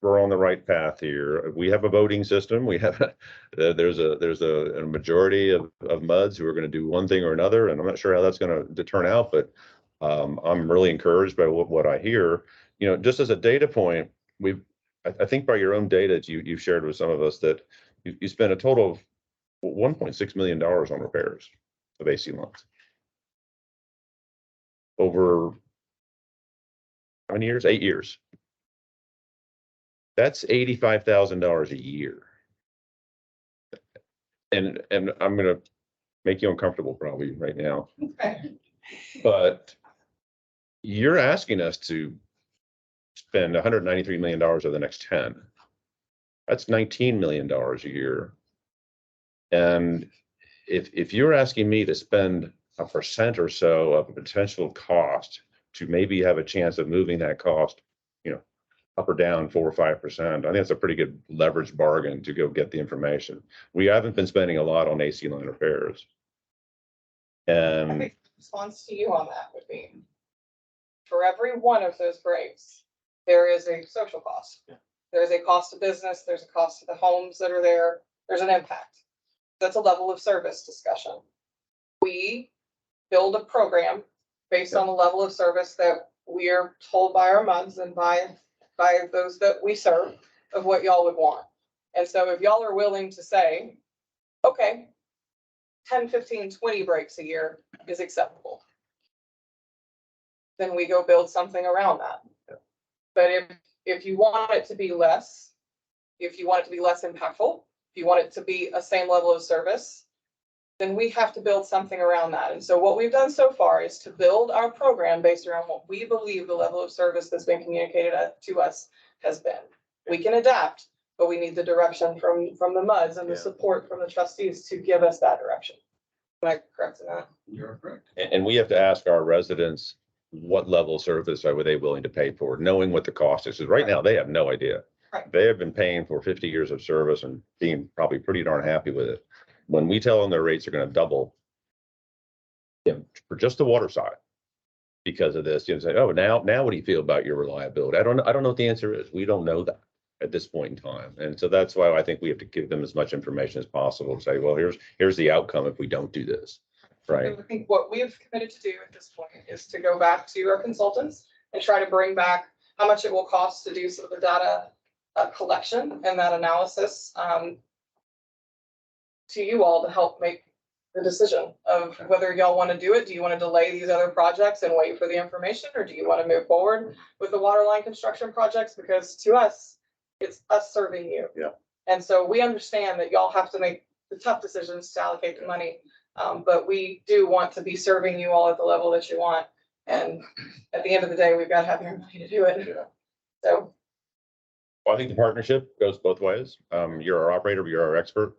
we're on the right path here. We have a voting system. We have, there's a majority of MUDs who are gonna do one thing or another, and I'm not sure how that's gonna turn out, but I'm really encouraged by what I hear. You know, just as a data point, I think by your own data that you've shared with some of us that you spent a total of $1.6 million on repairs of AC lines. Over how many years? 8 years. That's $85,000 a year. And I'm gonna make you uncomfortable probably right now, Okay. but you're asking us to spend $193 million over the next 10. That's $19 million a year. And if you're asking me to spend a percent or so of a potential cost to maybe have a chance of moving that cost, up or down 4 or 5%, I think that's a pretty good leverage bargain to go get the information. We haven't been spending a lot on AC line repairs. I And think the response to you on that would be, for every one of those breaks, there is a social cost. There's a cost to business, there's a cost to the homes that are there, there's an impact. That's a level of service discussion. We build a program based on the level of service that we are told by our MUDs and by those that we serve of what y'all would want. And so if y'all are willing to say, okay, 10, 15, 20 breaks a year is acceptable, then we go build something around that. But if you want it to be less, if you want it to be less impactful, if you want it to be a same level of service, then we have to build something around that. And so what we've done so far is to build our program based around what we believe the level of service that's been communicated to us has been. We can adapt, but we need the direction from the MUDs and the support from the trustees to give us that direction. Am I correct in that? You're correct. and we have to ask our residents, what level of service are they willing to pay for, knowing what the cost is? Because right now they have no idea. Right. They have been paying for 50 years of service and being probably pretty darn happy with it. When we tell them their rates are going to double, for just the water side, because of this, say, oh, now what do you feel about your reliability? I don't know what the answer is. We don't know that at this point in time. And so that's why I think we have to give them as much information as possible to say, well, here's the outcome if we don't do this. Right. I think what we've committed to do at this point is to go back to our consultants and try to bring back how much it will cost to do some of the data collection and that analysis to you all to help make the decision of whether y'all want to do it. Do you want to delay these other projects and wait for the information, or do you want to move forward with the water line construction projects? Because to us, it's us serving you. Yeah. And so we understand that y'all have to make the tough decisions to allocate the money. But we do want to be serving you all at the level that you want. And at the end of the day, we've got to have your money to do it. So. Well, I think the partnership goes both ways. You're our operator, you're our expert.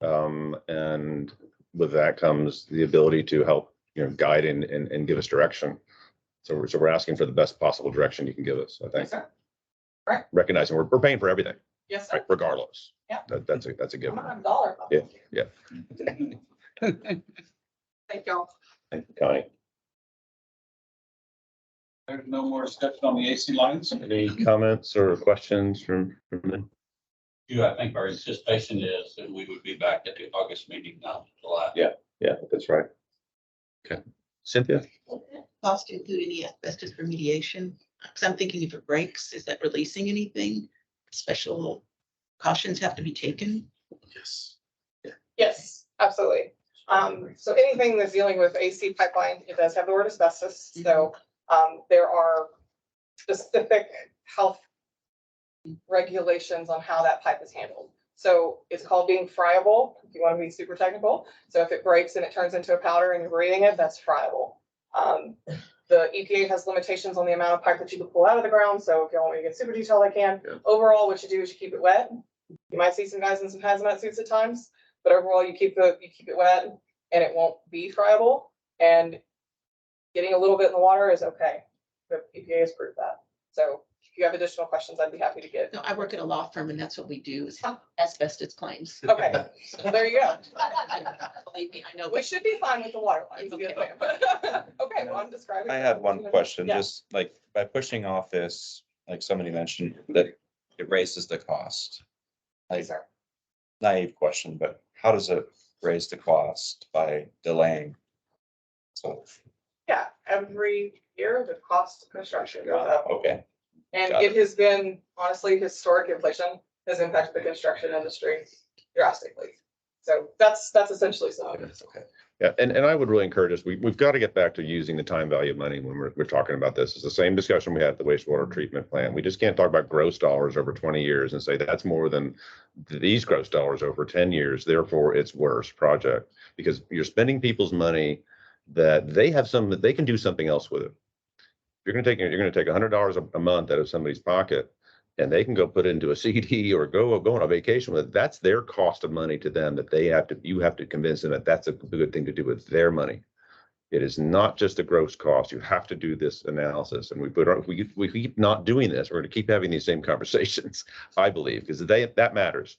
And with that comes the ability to help, guide and give us direction. So we're asking for the best possible direction you can give us, I think. Yes, sir. Right. Recognizing we're paying for everything, Yes, sir. right, regardless. Yeah. That's a I'm given. not a dollar. Yeah. Thank y'all. Thank you, Connie. There's no more discussion on the AC lines. Any comments or questions from them? I think our anticipation is that we would be back at the August meeting, not July. Yeah, that's right. Okay. Cynthia? Cost to include any asbestos remediation? Because I'm thinking if it breaks, is that releasing anything? Special cautions have to be taken? Yes. Yes, absolutely. So anything that's dealing with AC pipeline, it does have the word asbestos. So, there are specific health regulations on how that pipe is handled. So it's called being friable, if you want to be super technical. So if it breaks and it turns into a powder and you're breathing it, that's friable. The EPA has limitations on the amount of pipe that you can pull out of the ground. So if you want me to get super detailed, I can. Yeah. Overall, what you do is you keep it wet. You might see some guys in some hazmat suits at times, but overall you keep it wet and it won't be friable. And getting a little bit in the water is okay. The EPA has proved that. So if you have additional questions, I'd be happy to get. No, I work at a law firm and that's what we do is asbestos claims. Okay, so there you go. Believe me, I know. We should be fine with the water lines. Okay. Okay, well, I'm describing. I had one question, Yeah. just like by pushing off this, like somebody mentioned, that it raises the cost. Yes, Like, sir. naive question, but how does it raise the cost by delaying? So, Yeah, every year the cost of construction goes up. okay, And Got it has been, honestly, historic inflation has impacted the construction industry drastically. So that's essentially so. okay. Yeah, and I would really encourage us, we've got to get back to using the time value of money when we're talking about this. It's the same discussion we had at the wastewater treatment plant. We just can't talk about gross dollars over 20 years and say that's more than these gross dollars over 10 years. Therefore, it's worse project because you're spending people's money that they have some, that they can do something else with it. You're going to take $100 a month out of somebody's pocket and they can go put it into a CD or go on a vacation with it. That's their cost of money to them that you have to convince them that that's a good thing to do with their money. It is not just a gross cost. You have to do this analysis. And we keep not doing this. We're going to keep having these same conversations, I believe, because that matters.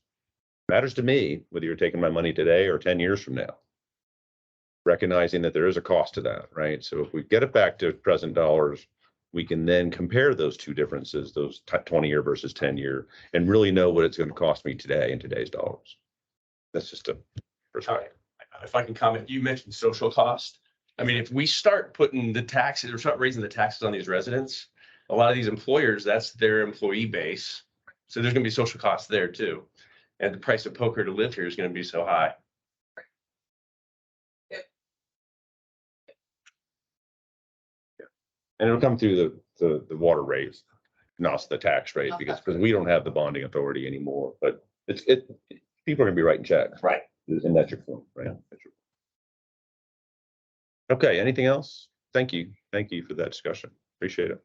It matters to me, whether you're taking my money today or 10 years from now. Recognizing that there is a cost to that, right? So if we get it back to present dollars, we can then compare those two differences, those 20-year versus 10-year, and really know what it's going to cost me today in today's dollars. That's just a perspective. If I can comment, you mentioned social cost. I mean, if we start putting the taxes or start raising the taxes on these residents, a lot of these employers, that's their employee base. So there's going to be social costs there too. And the price of poker to live here is going to be so high. And it'll come through the water rates, not the tax rate, because we don't have the bonding authority anymore, but people are gonna be writing checks. Right. And that's your point, right? Okay, anything else? Thank you. Thank you for that discussion. Appreciate it.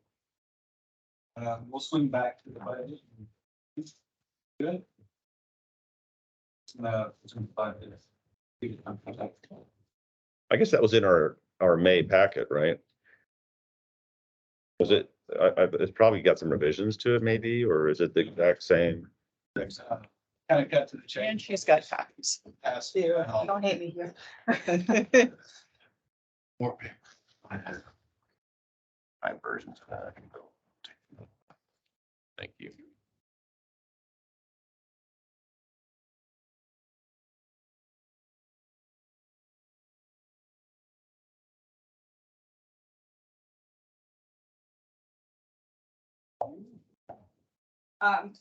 We'll swing back to the budget. Good. It's been 5 minutes. I guess that was in our May packet, right? Was it, it's probably got some revisions to it maybe, or is it the exact same? Kind of cut to the And change. she's got copies. Pass. Don't hate me here. More paper. I have versions of that. I can go. Thank you.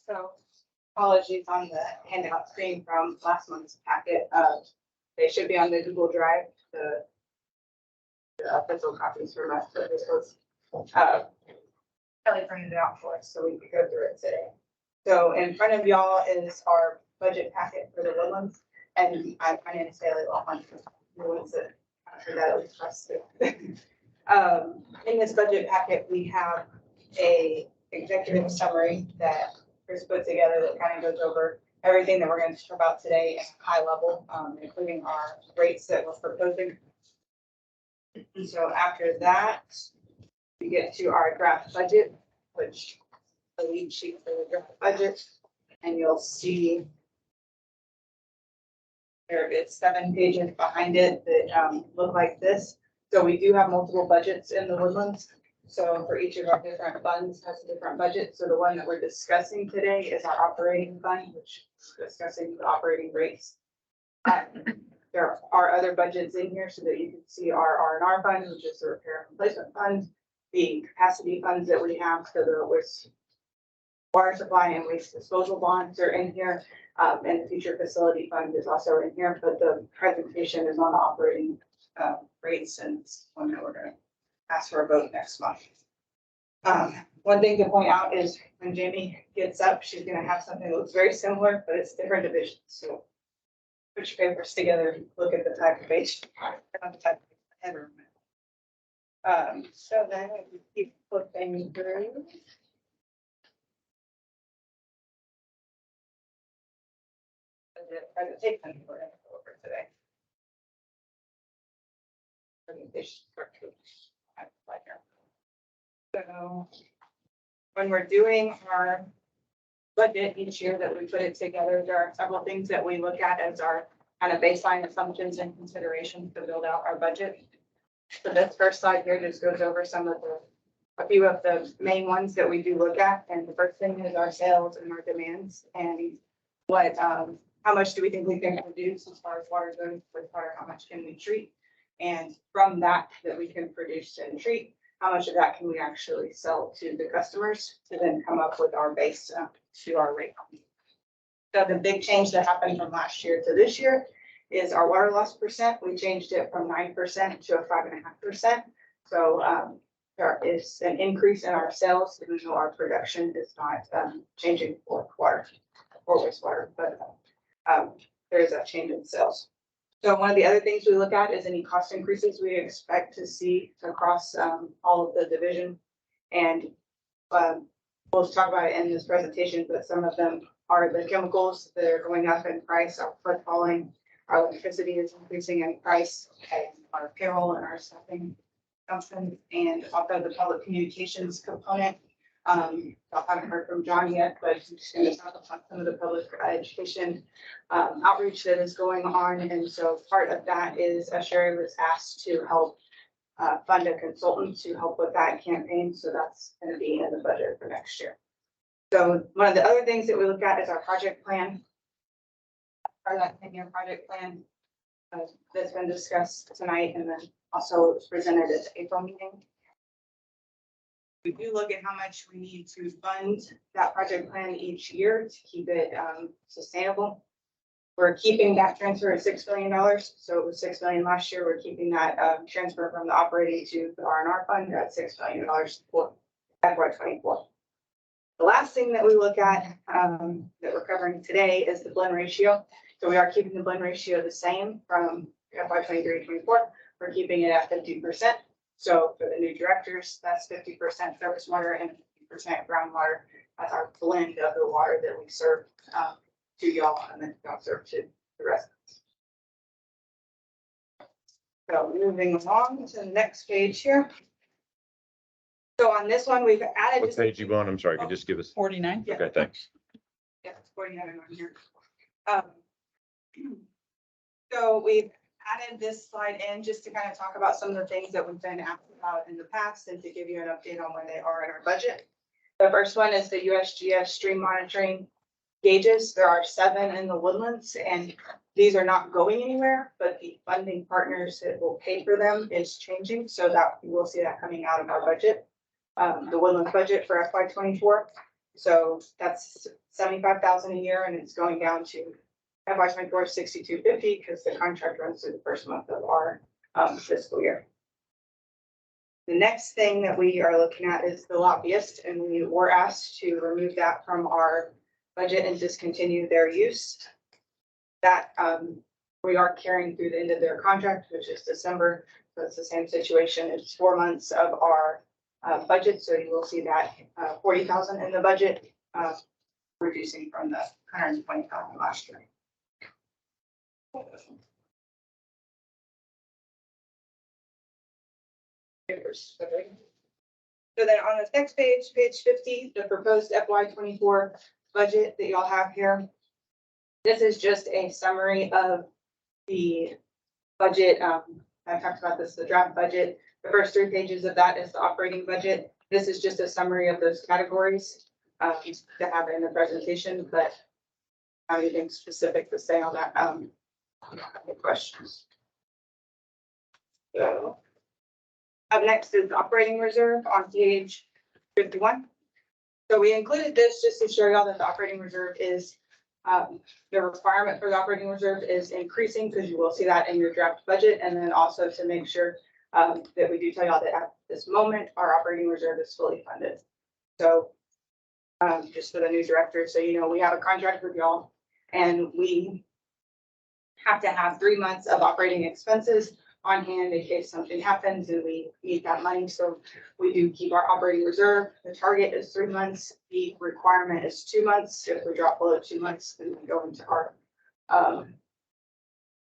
So apologies on the handout screen from last month's packet. They should be on the Google Drive, the official copies from us, but this was, Kelly printed it out for us, so we could go through it today. So in front of y'all is our budget packet for the Woodlands, and my name is Bailey Laughlin, the ones that heard that at least us too. In this budget packet, we have a executive summary that Chris put together that kind of goes over everything that we're going to talk about today at high level, including our rates that we're proposing. And so after that, we get to our draft budget, which the lead sheet for the draft budget, and you'll see there is 7 pages behind it that look like this. So we do have multiple budgets in the Woodlands. So for each of our different funds has a different budget. So the one that we're discussing today is our operating fund, which is discussing the operating rates. There are other budgets in here so that you can see our R&R fund, which is the repair and replacement fund, the capacity funds that we have for the water supply and waste disposal bonds are in here. And the future facility fund is also in here, but the presentation is on the operating rates, and it's one that we're going to ask for a vote next month. One thing to point out is when Jamie gets up, she's going to have something that looks very similar, but it's different divisions. So put your papers together and look at the type of page, not the type of header. So then we keep flipping through. The presentation we're going to go over today. Presentation structure. So when we're doing our budget each year that we put it together, there are several things that we look at as our kind of baseline assumptions and considerations to build out our budget. So this first slide here just goes over a few of the main ones that we do look at. And the first thing is our sales and our demands and what, how much do we think we can produce as far as water goes, with water, how much can we treat? And from that we can produce and treat, how much of that can we actually sell to the customers to then come up with our base to our rate. So the big change that happened from last year to this year is our water loss percent. We changed it from 9% to a 5.5%. So there is an increase in our sales, even though our production is not changing for water or wastewater, but there is a change in sales. So one of the other things we look at is any cost increases we expect to see across all of the division. And we'll talk about it in this presentation, but some of them are the chemicals that are going up in price, our foot falling, our electricity is increasing in price, and our payroll and our staffing assumptions, and also the public communications component. I haven't heard from John yet, but he's going to talk about some of the public education outreach that is going on. And so part of that is Sherry was asked to help fund a consultant to help with that campaign. So that's going to be in the budget for next year. So one of the other things that we look at is our project plan. Our that 10-year project plan that's been discussed tonight and then also was presented at the April meeting. We do look at how much we need to fund that project plan each year to keep it sustainable. We're keeping that transfer at $6 million. So it was $6 million last year. We're keeping that transfer from the operating to the R&R fund at $6 million for FY24. The last thing that we look at that we're covering today is the blend ratio. So we are keeping the blend ratio the same from FY23-24. We're keeping it at 50%. So for the new directors, that's 50% surface water and 50% groundwater. That's our blend of the water that we serve to y'all and then y'all serve to the residents. So moving along to the next page here. So on this one, we've added. What page you on? I'm sorry, could you just give us? 49. Yeah. Okay, thanks. Yeah, it's 49 on here. So we've added this slide in just to kind of talk about some of the things that we've been asked about in the past and to give you an update on where they are in our budget. The first one is the USGS stream monitoring gauges. There are 7 in the Woodlands, and these are not going anywhere, but the funding partners that will pay for them is changing, so that we will see that coming out of our budget, the Woodlands budget for FY24. So that's $75,000 a year, and it's going down to FY24 $62.50 because the contract runs through the first month of our fiscal year. The next thing that we are looking at is the lobbyist, and we were asked to remove that from our budget and discontinue their use. That we are carrying through the end of their contract, which is December. So it's the same situation. It's 4 months of our budget. So you will see that $40,000 in the budget, reducing from the $120,000 last year. So then on this next page, page 50, the proposed FY24 budget that y'all have here. This is just a summary of the budget. I talked about this, the draft budget. The first 3 pages of that is the operating budget. This is just a summary of those categories to have in the presentation, but anything specific to say on that, any questions? So up next is the operating reserve on page 51. So we included this just to show y'all that the operating reserve is the requirement for the operating reserve is increasing, because you will see that in your draft budget, and then also to make sure that we do tell y'all that at this moment our operating reserve is fully funded. So just for the new director, so you know we have a contract with y'all, and we have to have 3 months of operating expenses on hand in case something happens and we need that money. So we do keep our operating reserve. The target is 3 months. The requirement is 2 months. If we drop below 2 months, then we go into our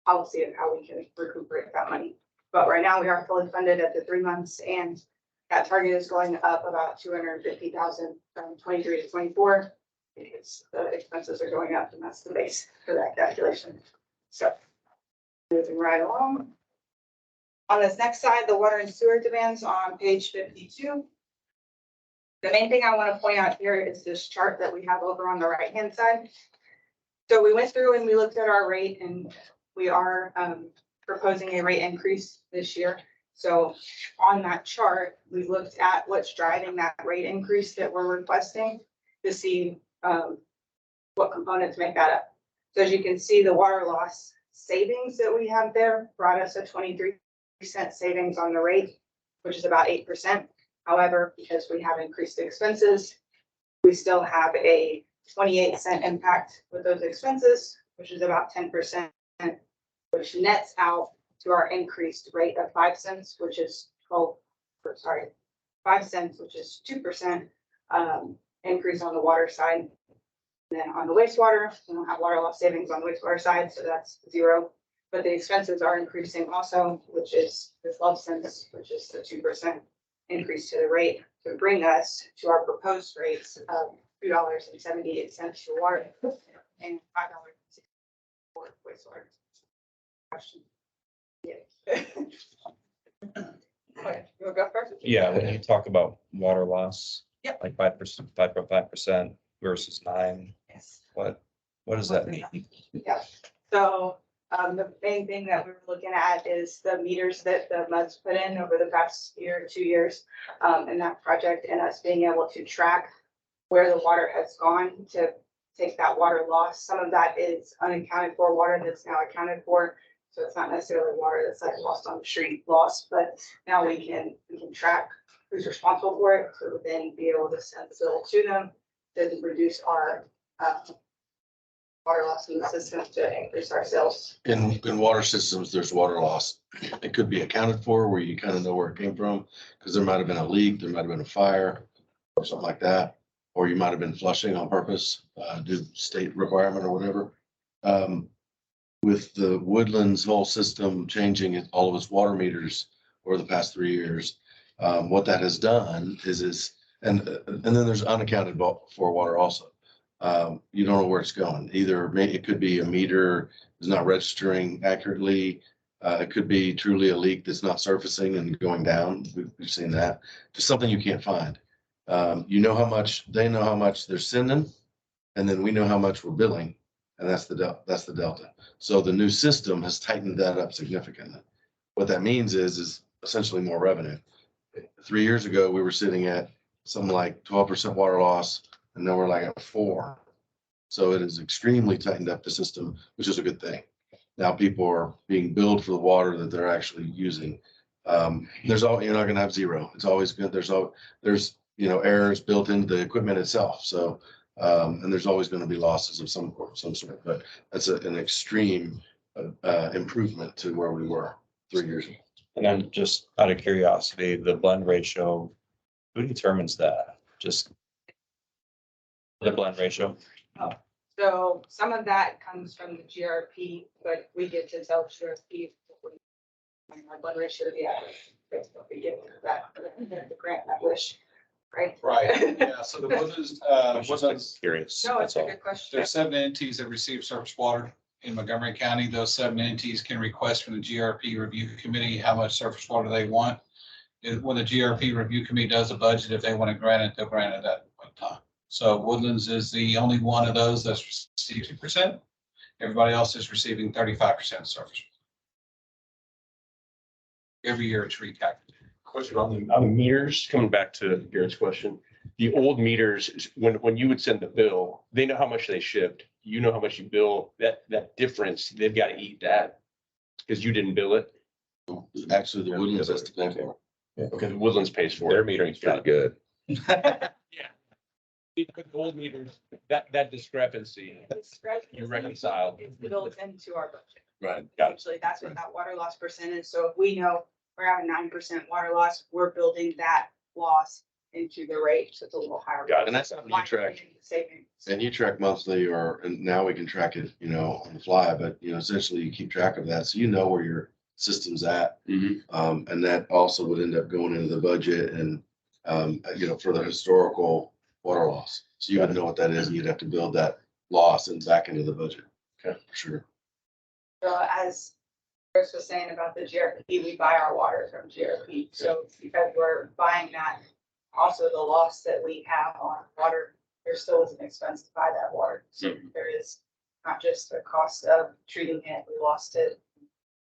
policy of how we can recuperate that money. But right now we are fully funded at the 3 months, and that target is going up about $250,000 from 23 to 24 because the expenses are going up, and that's the base for that calculation. So moving right along. On this next slide, the water and sewer demands on page 52. The main thing I want to point out here is this chart that we have over on the right-hand side. So we went through and we looked at our rate, and we are proposing a rate increase this year. So on that chart, we looked at what's driving that rate increase that we're requesting to see what components make that up. So as you can see, the water loss savings that we have there brought us a 23% savings on the rate, which is about 8%. However, because we have increased expenses, we still have a 28-cent impact with those expenses, which is about 10%, which nets out to our increased rate of 5 cents, which is 5 cents, which is 2% increase on the water side. And then on the wastewater, we don't have water loss savings on the wastewater side, so that's 0. But the expenses are increasing also, which is the 12 cents, which is the 2% increase to the rate, to bring us to our proposed rates of $2.78 for water and $5.60 for wastewater. Question? Yeah. Okay, you wanna go first? Yeah, when you talk about water loss. Yep. Like 5%, 5.5% versus 9, Yes. what does that mean? Yeah, so, the main thing that we were looking at is the meters that the MUD's put in over the past year, 2 years, in that project, and us being able to track where the water has gone to take that water loss. Some of that is unaccounted for water that's now accounted for. So it's not necessarily water that's like lost on the street lost, but now we can track who's responsible for it, to then be able to send the bill to them to reduce our water loss in the system to increase our sales. In water systems, there's water loss. It could be accounted for where you kind of know where it came from, because there might have been a leak, there might have been a fire or something like that. Or you might have been flushing on purpose, due to state requirement or whatever. With the Woodlands whole system changing all of its water meters over the past 3 years, what that has done is, and then there's unaccounted for water also. You don't know where it's going. Either it could be a meter is not registering accurately. It could be truly a leak that's not surfacing and going down. We've seen that. Just something you can't find. You know how much, they know how much they're sending, and then we know how much we're billing, and that's the delta. So the new system has tightened that up significantly. What that means is essentially more revenue. 3 years ago, we were sitting at something like 12% water loss, and now we're like at 4. So it has extremely tightened up the system, which is a good thing. Now people are being billed for the water that they're actually using. You're not gonna have 0. It's always good. There's errors built into the equipment itself. So, and there's always going to be losses of some sort, but that's an extreme improvement to where we were 3 years ago. And then just out of curiosity, the blend ratio, who determines that? Just the blend ratio? So some of that comes from the GRP, but we get to tell GRP our blood ratio to be average. That's what we get that, the grant that wish, right? Right, yeah, so the Woodlands, Just curious. No, it's that's a all. good question. there's 7 entities that receive surface water in Montgomery County. Those 7 entities can request from the GRP review committee how much surface water they want. When the GRP review committee does a budget, if they want to grant it, they'll grant it at one time. So Woodlands is the only one of those that's receiving 2%. Everybody else is receiving 35% surface. Every year it's recalculated. Question on the meters, coming back to Garrett's question. The old meters, when you would send the bill, they know how much they shipped. You know how much you bill. That difference, they've got to eat that because you didn't bill it. Actually, the Woodlands has to pay for it. Okay, the Woodlands pays for Their it. metering's pretty good. Yeah. The old meters, that discrepancy. You reconciled. It's built into our budget. Right, got it. Actually, that's what that water loss percent is. So if we know we're at 9% water loss, we're building that loss into the rate. So it's a little higher. Got it. And that's how you track. Savings. And you track monthly, and now we can track it, on the fly, but essentially you keep track of that. So you know where your system's at. Mhm. And that also would end up going into the budget and, for the historical water loss. So you would know what that is and you'd have to build that loss and back into the budget. Okay, for sure. So as Chris was saying about the GRP, we buy our water from GRP. So because we're buying that, also the loss that we have on water, there still is an expense to buy that water. So there is not just the cost of treating it, we lost it,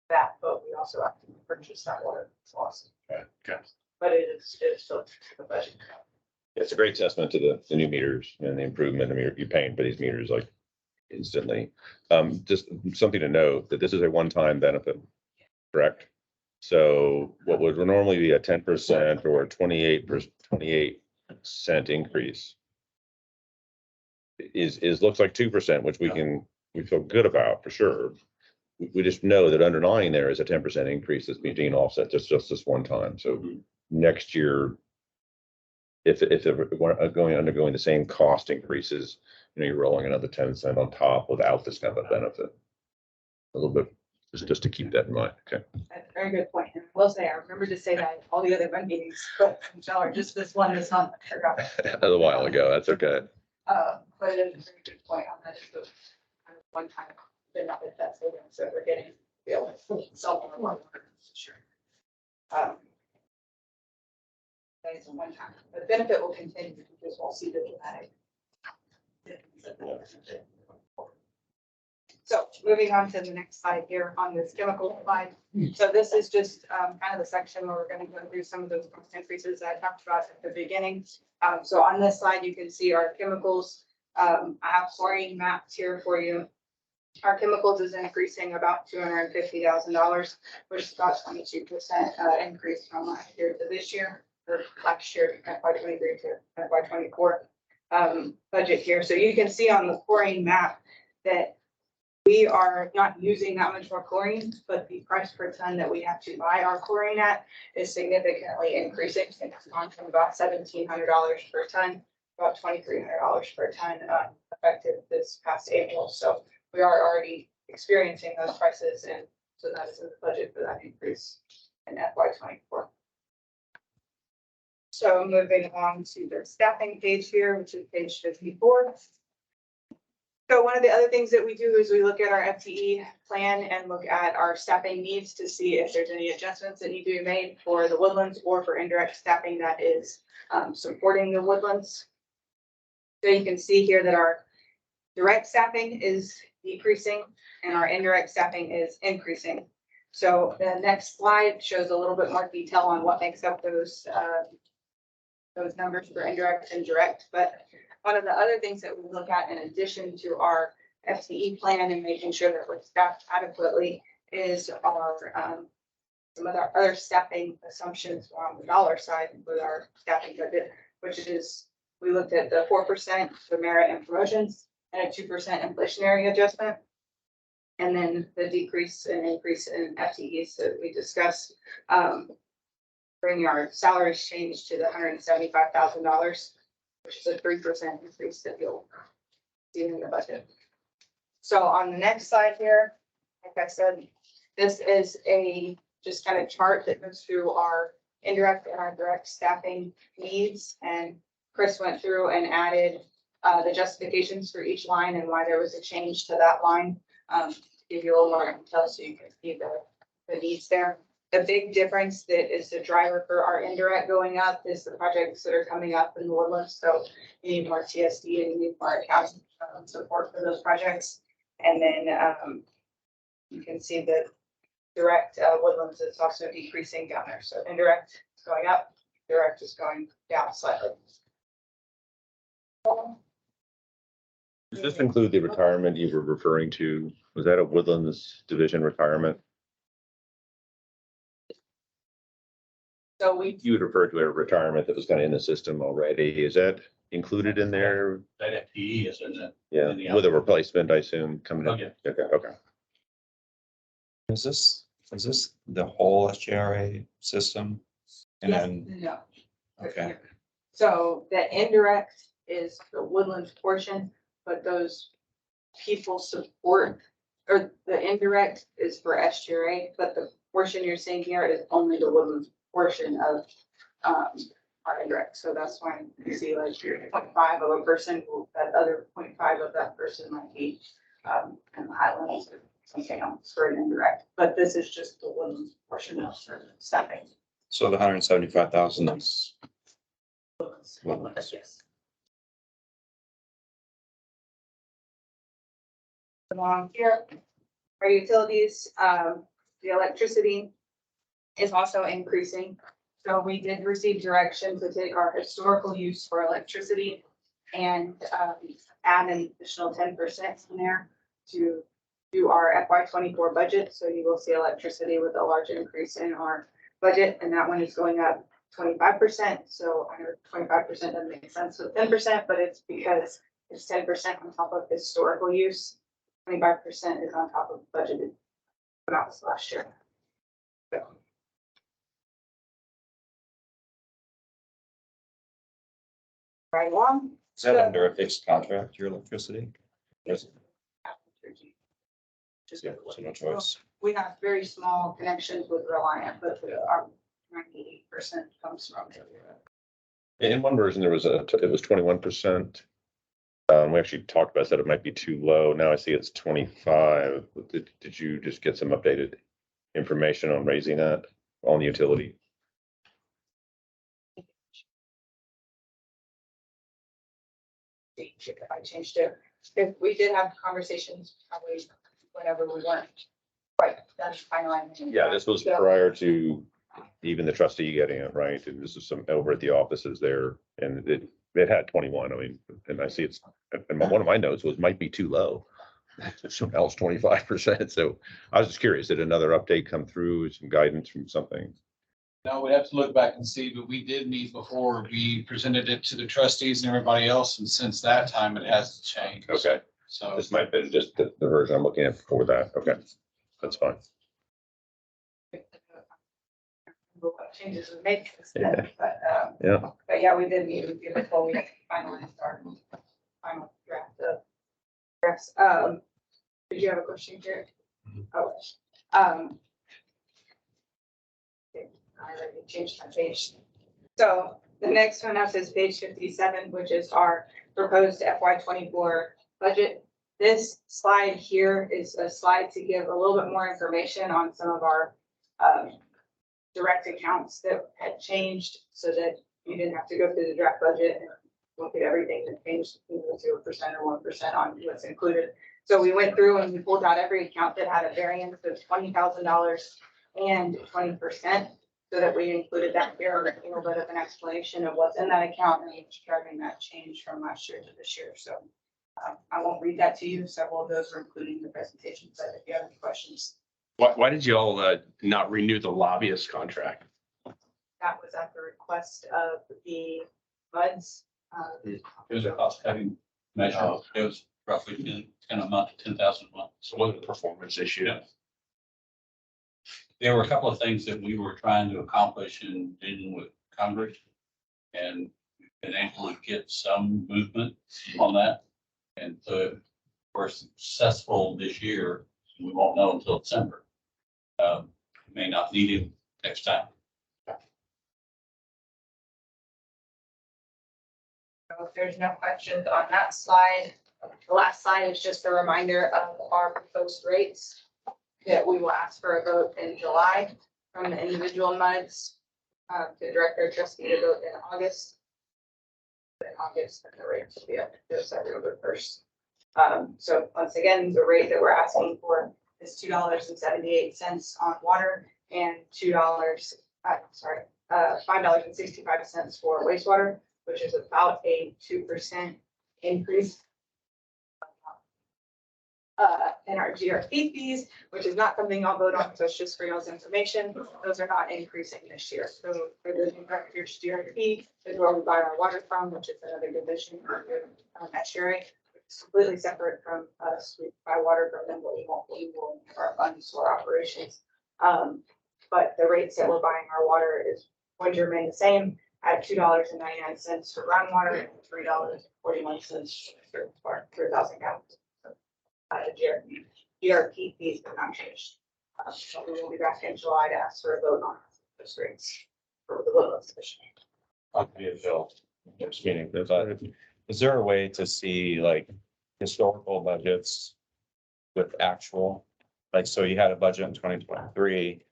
but we also have to purchase that water that's lost. Okay. But it is still the budget. It's a great testament to the new meters and the improvement. I mean, you're paying for these meters like instantly. Just something to note that this is a one-time benefit, correct? So what would normally be a 10% or a 28% increase is looks like 2%, which we feel good about for sure. We just know that underlying there is a 10% increase that's being offset just this one time. So next year, if they're undergoing the same cost increases, you're rolling another 10 cents on top without this kind of a benefit. A little bit, just to keep that in mind. Okay. That's a very good point. And I will say, I remember to say that in all the other board meetings, but just this one is not. A while ago. That's okay. But it is a very good point on that. It's the kind of one time benefit that's given, so we're getting, be able to sell more. Sure. That is a one time. The benefit will continue because we'll see the dramatic. So moving on to the next slide here on this chemical slide. So this is just kind of the section where we're going to go through some of those cost increases that I talked about at the beginning. So on this slide, you can see our chemicals. I have chlorine mapped here for you. Our chemicals is increasing about $250,000, which is about 22% increase from last year to this year, or last year, FY23 to FY24 budget here. So you can see on the chlorine map that we are not using that much more chlorine, but the price per ton that we have to buy our chlorine at is significantly increasing. It's gone from about $1,700 per ton, about $2,300 per ton, effective this past April. So we are already experiencing those prices, and so that is in the budget for that increase in FY24. So moving on to the staffing page here, which is page 54. So one of the other things that we do is we look at our FTE plan and look at our staffing needs to see if there's any adjustments that need to be made for the woodlands or for indirect staffing that is supporting the woodlands. So you can see here that our direct staffing is decreasing and our indirect staffing is increasing. So the next slide shows a little bit more detail on what makes up those numbers for indirect and direct. But one of the other things that we look at in addition to our FTE plan and making sure that we're staffed adequately is our some of our other staffing assumptions on the dollar side with our staffing budget, which is we looked at the 4% for merit and promotions and a 2% inflationary adjustment. And then the decrease and increase in FTEs that we discussed, bringing our salaries change to the $175,000, which is a 3% increase that you'll see in the budget. So on the next slide here, like I said, this is a just kind of chart that goes through our indirect and our direct staffing needs. And Chris went through and added the justifications for each line and why there was a change to that line. To give you a little more detail so you can see the needs there. The big difference that is the driver for our indirect going up is the projects that are coming up in the woodlands. So you need more TSD and you need more accounting support for those projects. And then you can see the direct woodlands is also decreasing down there. So indirect is going up, direct is going down slightly. Does this include the retirement you were referring to? Was that a Woodlands Division retirement? So You would refer to a retirement that was kind of in the system already. Is that included in there? That FTE is in it. Yeah, In the with a replacement, I assume, coming Oh, in. yeah. Okay. Is this the whole SGRA system? And yes, then, no. okay, So the indirect is the woodlands portion, but those people support, or the indirect is for SGRA, but the portion you're seeing here is only the woodlands portion of our indirect. So that's why you see like 0.5 of a person, that other 0.5 of that person might be in the highlands or something else for an indirect. But this is just the woodlands portion of staffing. so the 175,000 is. Yes. Along here, our utilities, the electricity is also increasing. So we did receive direction to take our historical use for electricity and add an additional 10% in there to do our FY 24 budget. So you will see electricity with a large increase in our budget, and that one is going up 25%. So I know 25% doesn't make sense with 10%, but it's because it's 10% on top of historical use. 25% is on top of budgeted amounts last year. So. Right along. Is that under a fixed contract, your electricity? Yes. Just Yeah, so no choice. we have very small connections with Reliant, but our 98% comes from. In one version, it was 21%. We actually talked about, said it might be too low. Now I see it's 25. Did you just get some updated information on raising that on the utility? If I changed it, if we did have conversations, probably whenever we weren't quite done finalizing. Yeah, this was So- prior to even the trustee getting it, right? And this is some over at the offices there, and it had 21. I mean, and I see it's, and one of my notes was might be too low. So now it's 25%. So I was just curious, did another update come through, some guidance from something? No, we'd have to look back and see, but we did meet before we presented it to the trustees and everybody else, and since that time, it has changed. Okay, So. this might have been just the version I'm looking at before that. Okay, that's fine. What changes we made since Yeah. then, Yeah. but yeah, we did meet with you before we finalized our final draft of. Yes, did you have a question, Jared? Oh, okay, I already changed my page. So the next one up is page 57, which is our proposed FY 24 budget. This slide here is a slide to give a little bit more information on some of our direct accounts that had changed so that you didn't have to go through the draft budget and look at everything that changed, 0% or 1% on what's included. So we went through and we pulled out every account that had a variance of $20,000 and 20%, so that we included that here with a little bit of an explanation of what's in that account and what's driving that change from last year to this year. So I won't read that to you. Several of those are included in the presentation, but if you have any questions. Why did you all not renew the lobbyist contract? That was at the request of the buds. It was a cost cutting measure. It was roughly 10 a month, 10,000 a month. So it wasn't a performance issue. Yeah. There were a couple of things that we were trying to accomplish in dealing with Congress. And we've been able to get some movement on that. And so if we're successful this year, we won't know until December. We may not need him next time. So if there's no questions on that slide, the last slide is just a reminder of our proposed rates that we will ask for a vote in July from the individual MUDs. The director trustee to vote in August. In August, and the rates will be up to September 1st. So once again, the rate that we're asking for is $2.78 on water and $5.65 for wastewater, which is about a 2% increase. In our GRP fees, which is not something I'll vote on, so it's just for y'all's information. Those are not increasing this year. So for the year's GRP is where we buy our water from, which is another division of Estuary. It's completely separate from us. We buy water from them, but we will have our funds for operations. But the rates that we're buying our water is going to remain the same at $2.99 for groundwater and $3.41 for 1,000 gallons. GRP fees have not changed. So we will be back in July to ask for a vote on those rates for the Woodlands Division. Okay, Bill, next meeting, but is there a way to see like historical budgets with actual? Like, so you had a budget in 2023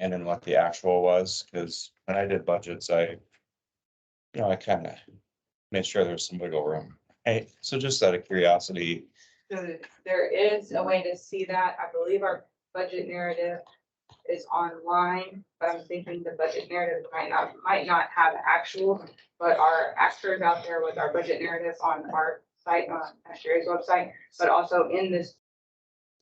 and then what the actual was, because when I did budgets, I kind of made sure there's some wiggle room. Hey, so just out of curiosity, So there is a way to see that. I believe our budget narrative is online, but I'm thinking the budget narrative might not have actual, but our actors out there with our budget narrative on our site, on Sherry's website, but also in this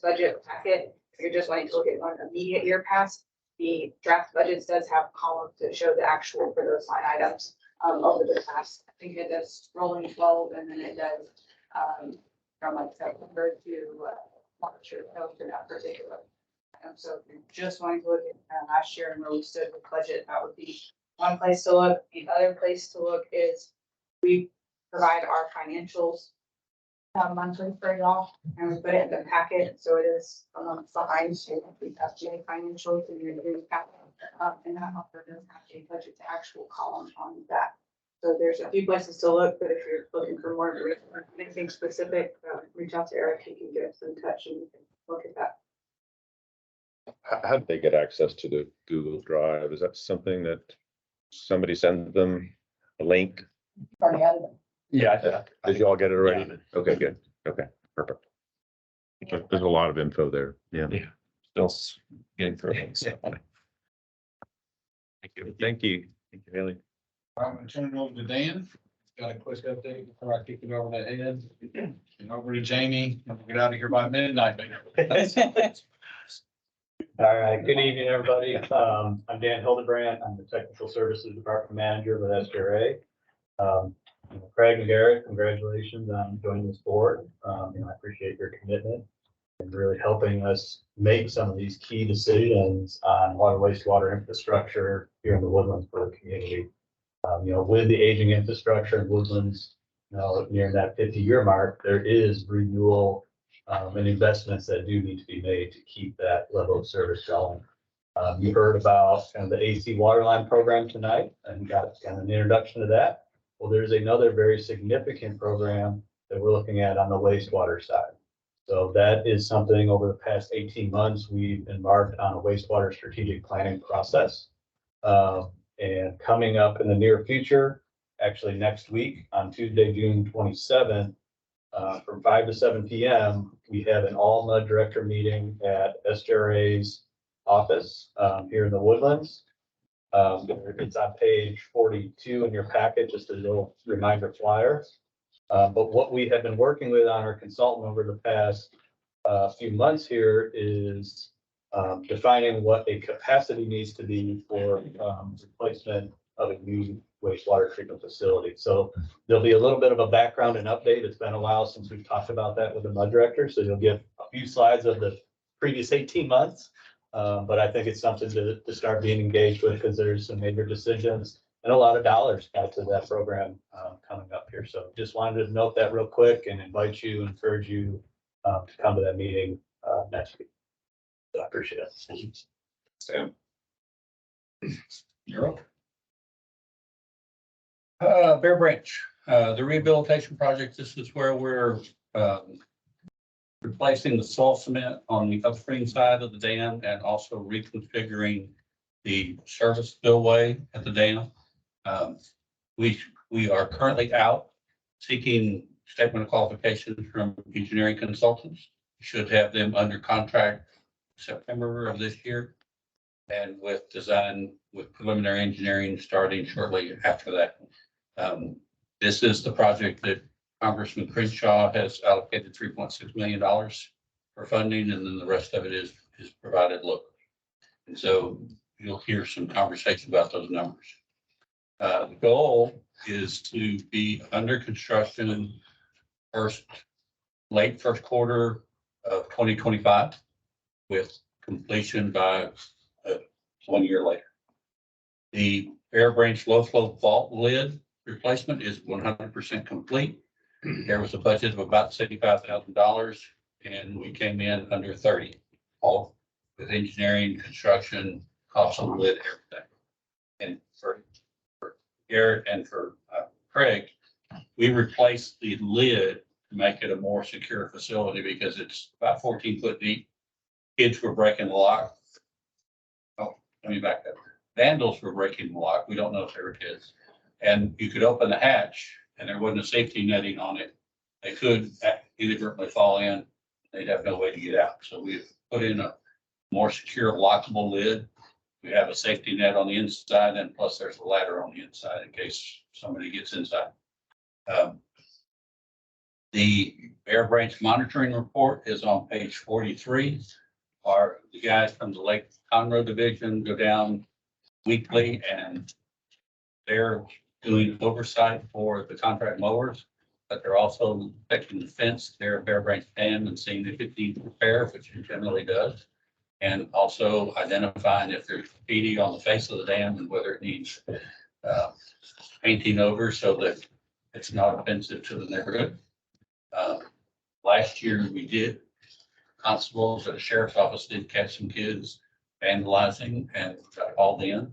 budget packet, if you're just wanting to look at one immediate year past, the draft budgets does have columns that show the actual for those line items over the past. I think it does rolling 12, and then it does from like September to March or no, to that particular. So if you're just wanting to look at last year and where we stood with budget, that would be one place to look. The other place to look is we provide our financials monthly for y'all, and we put it in the packet, so it is behind you. We have J financials in your packet, and that also does have a budget to actual column on that. So there's a few places to look, but if you're looking for more information or anything specific, reach out to Eric. He can get us in touch and you can look at that. How did they get access to the Google Drive? Is that something that somebody sends them a link? Already had it. Yeah. Did you all get it already? Okay, good. Okay, perfect. There's a lot of info there. Yeah. Still getting through it. Thank you. Thank you. Thank you, Haley. I'm gonna turn it over to Dan. Got a quick update before I kick it over to Ed and over to Jamie. And we'll get out of here by midnight. All right, good evening, everybody. I'm Dan Hildebrandt. I'm the Technical Services Department Manager with SDRA. Craig and Garrett, congratulations on joining this board. I appreciate your commitment and really helping us make some of these key decisions on water wastewater infrastructure here in the Woodlands for the community. With the aging infrastructure in Woodlands, nearing that 50-year mark, there is renewal and investments that do need to be made to keep that level of service going. You heard about kind of the AC Waterline program tonight and got kind of an introduction to that. Well, there's another very significant program that we're looking at on the wastewater side. So that is something over the past 18 months, we've embarked on a wastewater strategic planning process. And coming up in the near future, actually next week on Tuesday, June 27th, from 5 to 7 p.m., we have an all MUD director meeting at SDRA's office here in the Woodlands. It's on page 42 in your packet, just a little reminder flyer. But what we have been working with on our consultant over the past few months here is defining what a capacity needs to be for replacement of a new wastewater treatment facility. So there'll be a little bit of a background and update. It's been a while since we've talked about that with the MUD director. So you'll get a few slides of the previous 18 months. But I think it's something to start being engaged with because there's some major decisions and a lot of dollars tied to that program coming up here. So just wanted to note that real quick and invite you, encourage you to come to that meeting next week. So I appreciate it. Sam. You're up. Bear Branch, the rehabilitation project, this is where we're replacing the soil cement on the upstream side of the dam and also reconfiguring the service spillway at the dam. We are currently out seeking statement of qualifications from engineering consultants. Should have them under contract September of this year. And with design, with preliminary engineering starting shortly after that. This is the project that Congressman Crenshaw has allocated $3.6 million for funding, and then the rest of it is provided locally. And so you'll hear some conversation about those numbers. The goal is to be under construction late first quarter of 2025 with completion by 1 year later. The Bear Branch low flow vault lid replacement is 100% complete. There was a budget of about $75,000 and we came in under 30, all with engineering, construction, cost of the lid, everything. And for Garrett and for Craig, we replaced the lid to make it a more secure facility because it's about 14 foot deep. Kids were breaking the lock. Oh, let me back up. Vandals were breaking the lock. We don't know if they were kids. And you could open the hatch and there wasn't a safety netting on it. They could inadvertently fall in. They'd have no way to get out. So we've put in a more secure lockable lid. We have a safety net on the inside, and plus there's a ladder on the inside in case somebody gets inside. The Bear Branch monitoring report is on page 43. The guys from the Lake Conroe Division go down weekly, and they're doing oversight for the contract mowers, but they're also checking the fence there at Bear Branch Dam and seeing if it needs repair, which it generally does. And also identifying if there's graffiti on the face of the dam and whether it needs painting over so that it's not offensive to the neighborhood. Last year we did, constables at the sheriff's office did catch some kids vandalizing and got called in.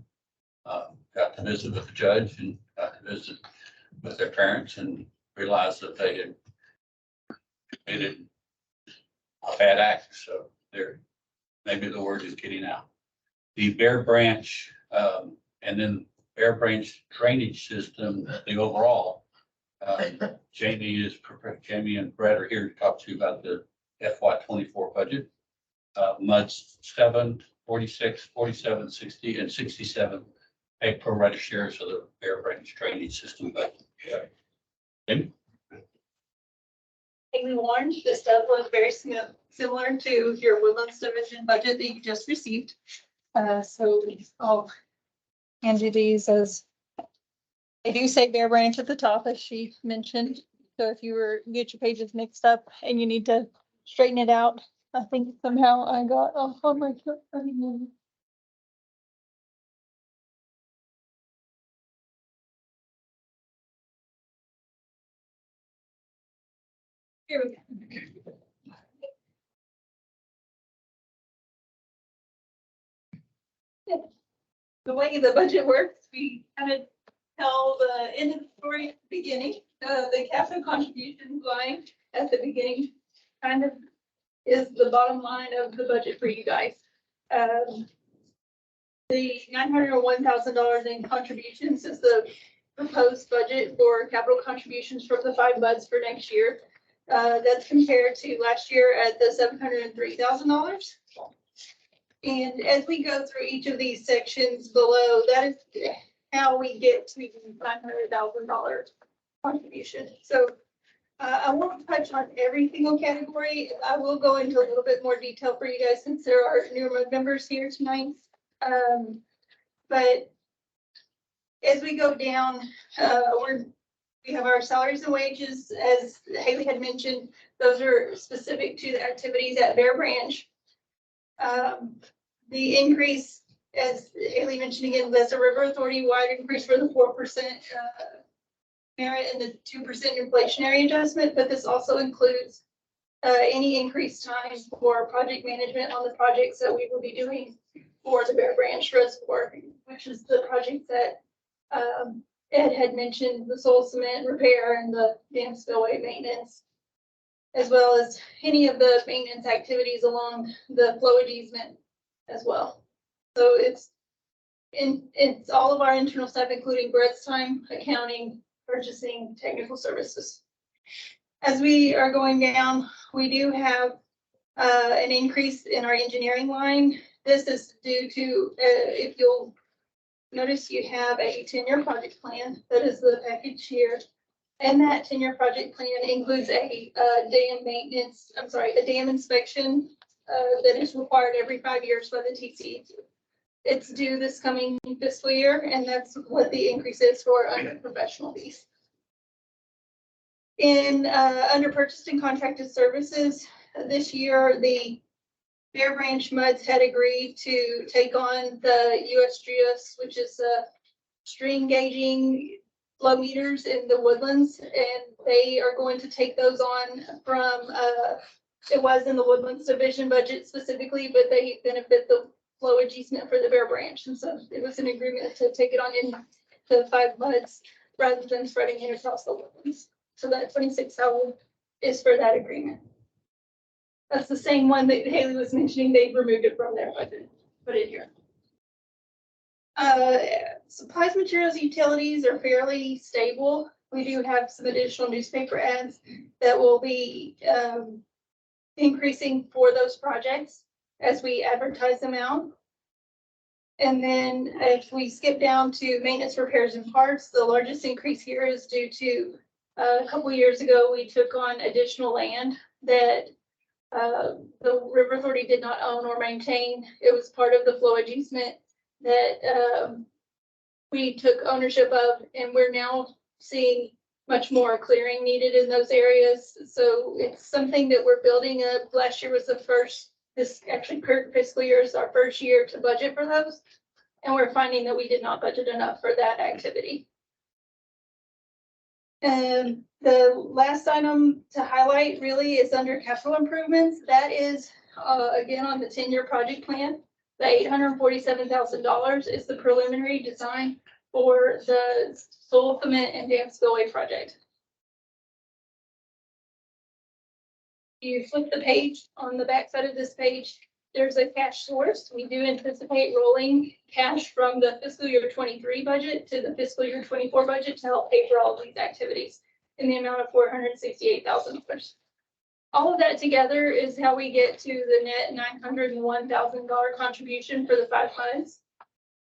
Got to visit with the judge and got to visit with their parents and realized that they had committed a bad act. So they're, maybe the word is getting out. The Bear Branch, and then Bear Branch drainage system, the overall, Jamie and Brett are here to talk to you about the FY24 budget. MUD's 7, 46, 47, 60, and 67 pay pro rata shares of the Bear Branch drainage system budget. Jamie? Haley Warren, this does look very similar to your Woodlands Division budget that you just received. So I'll hand you these as, they do say Bear Branch at the top, as she mentioned. So if you were, get your pages mixed up and you need to straighten it out, I think somehow I got off on my. Here we go. The way the budget works, we kind of tell the end of the story at the beginning. The capital contributions line at the beginning kind of is the bottom line of the budget for you guys. The $901,000 in contributions is the proposed budget for capital contributions from the 5 MUDs for next year. That's compared to last year at the $703,000. And as we go through each of these sections below, that is how we get to the $900,000 contribution. So I won't touch on every single category. I will go into a little bit more detail for you guys since there are newer members here tonight. But as we go down, we have our salaries and wages, as Haley had mentioned. Those are specific to the activities at Bear Branch. The increase, as Haley mentioned again, that's a River Authority wide increase for the 4% merit and the 2% inflationary adjustment, but this also includes any increased time for project management on the projects that we will be doing for the Bear Branch Reservoir, which is the project that Ed had mentioned, the soil cement repair and the dam spillway maintenance, as well as any of the maintenance activities along the flowage easement as well. So it's all of our internal stuff, including Brett's time, accounting, purchasing, technical services. As we are going down, we do have an increase in our engineering line. This is due to, if you'll notice, you have a 10-year project plan. That is the package here. And that 10-year project plan includes a dam maintenance, a dam inspection that is required every 5 years by the TCEQ. It's due this coming fiscal year, and that's what the increase is for under professional fees. In under purchased and contracted services, this year the Bear Branch MUDs had agreed to take on the USGS, which is string gauging flow meters in the Woodlands, and they are going to take those on from, it was in the Woodlands Division budget specifically, but they benefit the flowage easement for the Bear Branch. And so it was an agreement to take it on in the 5 MUDs rather than spreading it across the Woodlands. So that 26,000 is for that agreement. That's the same one that Haley was mentioning. They removed it from their budget, put it here. Supplies, materials, utilities are fairly stable. We do have some additional newspaper ads that will be increasing for those projects. as we advertise them out. And then if we skip down to maintenance, repairs and parts, the largest increase here is due to a couple years ago, we took on additional land that the River Authority did not own or maintain. It was part of the flow easement that we took ownership of, and we're now seeing much more clearing needed in those areas. So it's something that we're building up. Last year was the first, this actually current fiscal year is our first year to budget for those. And we're finding that we did not budget enough for that activity. And the last item to highlight really is under capital improvements. That is, again, on the 10-year project plan. The $847,000 is the preliminary design for the soil cement and dam spillway project. You flip the page, on the back side of this page, there's a cash source. We do anticipate rolling cash from the fiscal year 23 budget to the fiscal year 24 budget to help pay for all of these activities in the amount of $468,000. All of that together is how we get to the net $901,000 contribution for the 5 funds.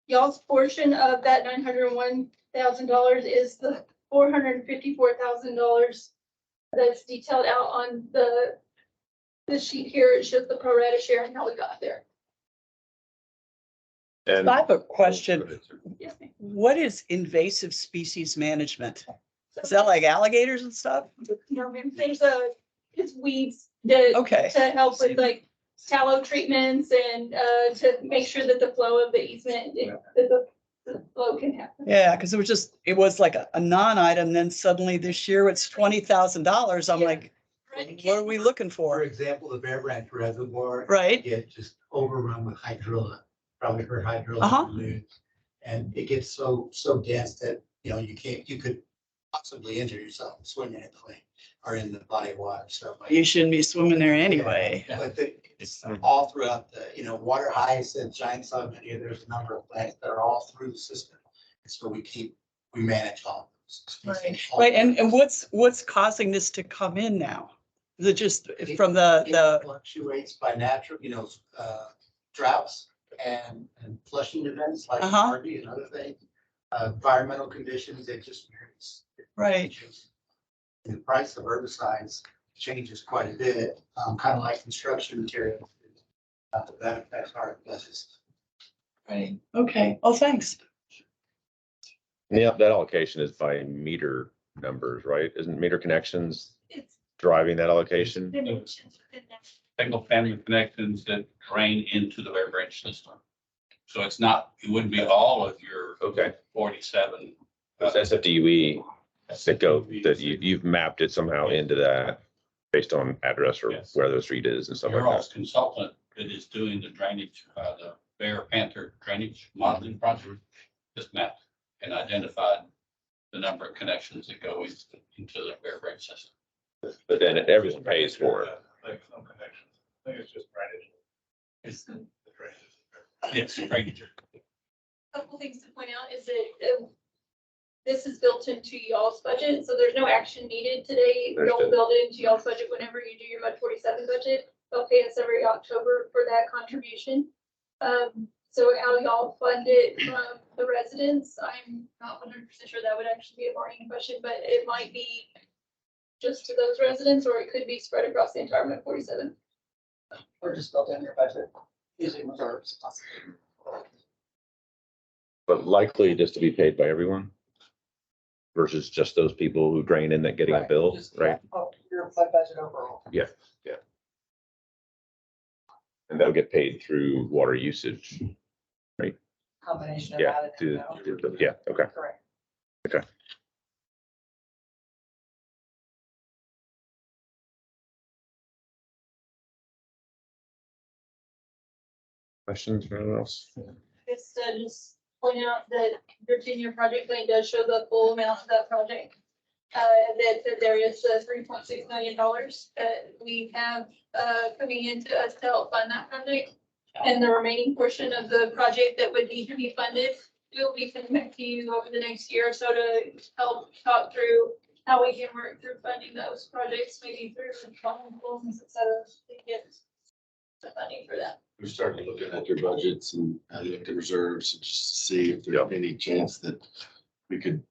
Y'all's portion of that $901,000 is the $454,000 that's detailed out on the sheet here. It shows the pro rata share and how we got there. And I have a question. Yes, ma'am. What is invasive species management? Is that like alligators and stuff? No, ma'am. There's it's weeds that Okay. to help with like tallow treatments and to make sure that the flow of the easement, that the flow can happen. Yeah, because it was like a non-item, then suddenly this year it's $20,000. I'm like, what are we looking For for? example, the Bear Branch Reservoir. Right? Get just overrun with hydrilla, probably heard hydrilla. Uh-huh. in the news. And it gets so dense that, you could possibly injure yourself swimming in the lake or in the body of water, so. You shouldn't be swimming there anyway. But it's all throughout the, water hyacinth, giant submany, there's a number of plants that are all through the system. And so we manage all of those. species. Right, and what's causing this to come in now? Is it just from the It fluctuates by natural, droughts and flushing events like Uh-huh. Harvey and other things. Environmental conditions, it just varies. Right. And the price of herbicides changes quite a bit, kind of like construction material. That affects our budgets. Right, okay, oh, thanks. yeah, that allocation is by meter numbers, right? Isn't meter connections It's driving that allocation? dimensions within that. Single family connections that drain into the Bear Branch system. So it wouldn't be all of your Okay. 47. It's SFDUE that you've mapped it somehow into that based on address or Yes. where the street is and stuff Your like all that. consultant that is doing the drainage, the Bear Panther drainage modeling project, just mapped and identified the number of connections that go into the Bear Branch system. But then everyone pays for it. I think it's just drainage. It's Yes, drainage. Couple things to point out is that this is built into y'all's budget, so there's no action needed today. Y'all Understood. build it into y'all's budget whenever you do your Mud 47 budget. They'll pay us every October for that contribution. So how y'all fund it from the residents, I'm not 100% sure that would actually be a bargaining question, but it might be just to those residents, or it could be spread across the entire Mud 47. Or just built in your budget, using reserves. But likely just to be paid by everyone versus just those people who drain in that getting a bill, right? Oh, your budget overall. Yeah, yeah. And they'll get paid through water usage. Combination of Yeah, that. and yeah, okay. Correct. Okay. Questions for anyone else? Just point out that your 10-year project plan does show the full amount of that project. That there is $3.6 million that we have coming into us to help fund that project. And the remaining portion of the project that would need to be funded, we'll be coming back to you over the next year or so to help talk through how we can work through funding those projects, maybe through some loans, et cetera, to get the funding for that. We started looking at their budgets and looked at reserves and just to see if there's any chance that we could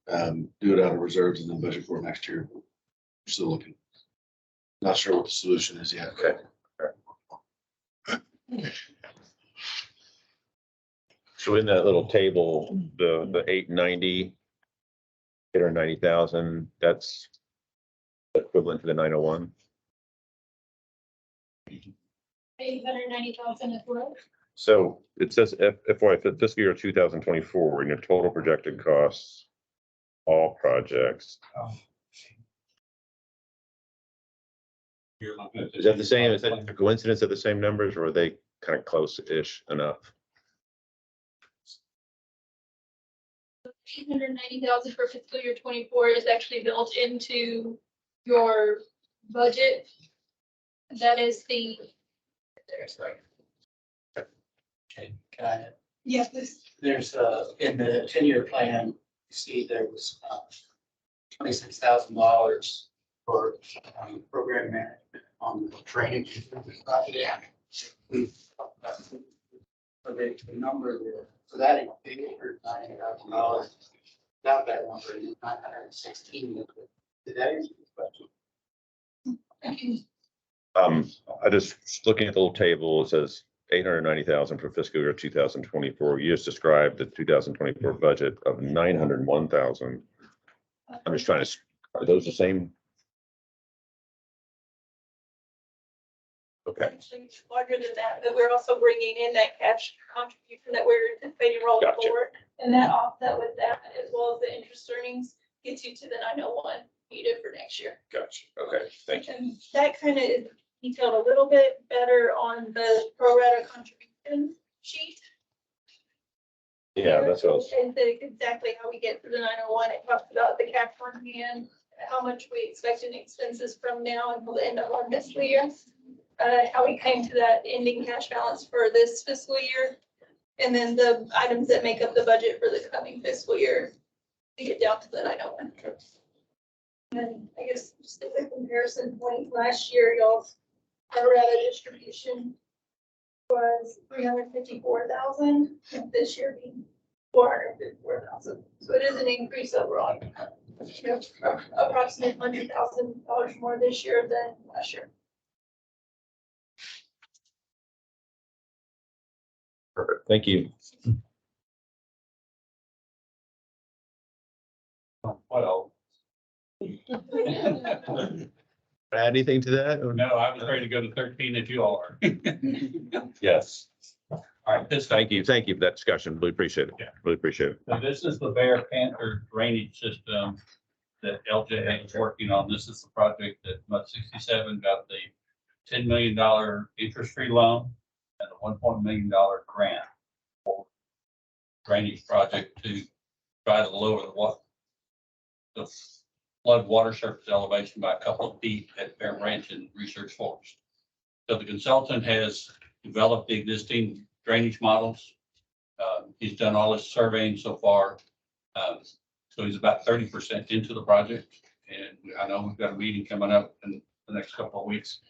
do it out of reserves and then budget for it next year. We're still looking. Not sure what the solution is yet. Okay. So in that little table, the 890,000, that's equivalent to the 901. 890,000 as well. So it says FY fiscal year 2024, in your total projected costs, all projects. Is that the same? Is that a coincidence of the same numbers, or are they kind of close-ish enough? 890,000 for fiscal year 24 is actually built into your budget. That is the, there's right. Okay, got it. Yeah, this. There's in the 10-year plan, you see there was $26,000 for program management on the drainage project. So the number there, so that included $9,000. Now that number is 916. Did that answer the question? I just looking at the little table, it says 890,000 for fiscal year 2024. You just described the 2024 budget of 901,000. I'm just trying to, are those the same? Okay, Actually larger than that, but we're also bringing in that cash contribution that we're anticipating rolling Gotcha. forward. And that offset with that, as well as the interest earnings, gets you to the 901 needed for next year. gotcha. Okay, thank you. And that kind of is detailed a little bit better on the pro rata contribution sheet. Yeah, that's what I was, And exactly how we get to the 901, it talks about the cash on hand, how much we expect in expenses from now until the end of our fiscal year. How we came to that ending cash balance for this fiscal year. And then the items that make up the budget for the coming fiscal year to get down to the 901. And I guess just as a comparison point, last year, y'all's pro rata distribution was 354,000, and this year being 454,000. So it is an increase overall. You know, approximately $100,000 more this year than last year. perfect. Thank you. Well. Add anything to that? or- No, I was ready to go to 13 if you all are. Yes. All right, this, Thank you. Thank you for that discussion. Really appreciate it. Yeah. Really appreciate it. so this is the Bear Panther drainage system that LJA is working on. This is the project that MUD 67 got the $10 million interest-free loan and a $1 million grant for drainage project to try to lower the flood water surface elevation by a couple of feet at Bear Ranch and Research Forest. So the consultant has developed the existing drainage models. He's done all his surveying so far. So he's about 30% into the project. And I know we've got a meeting coming up in the next couple of weeks.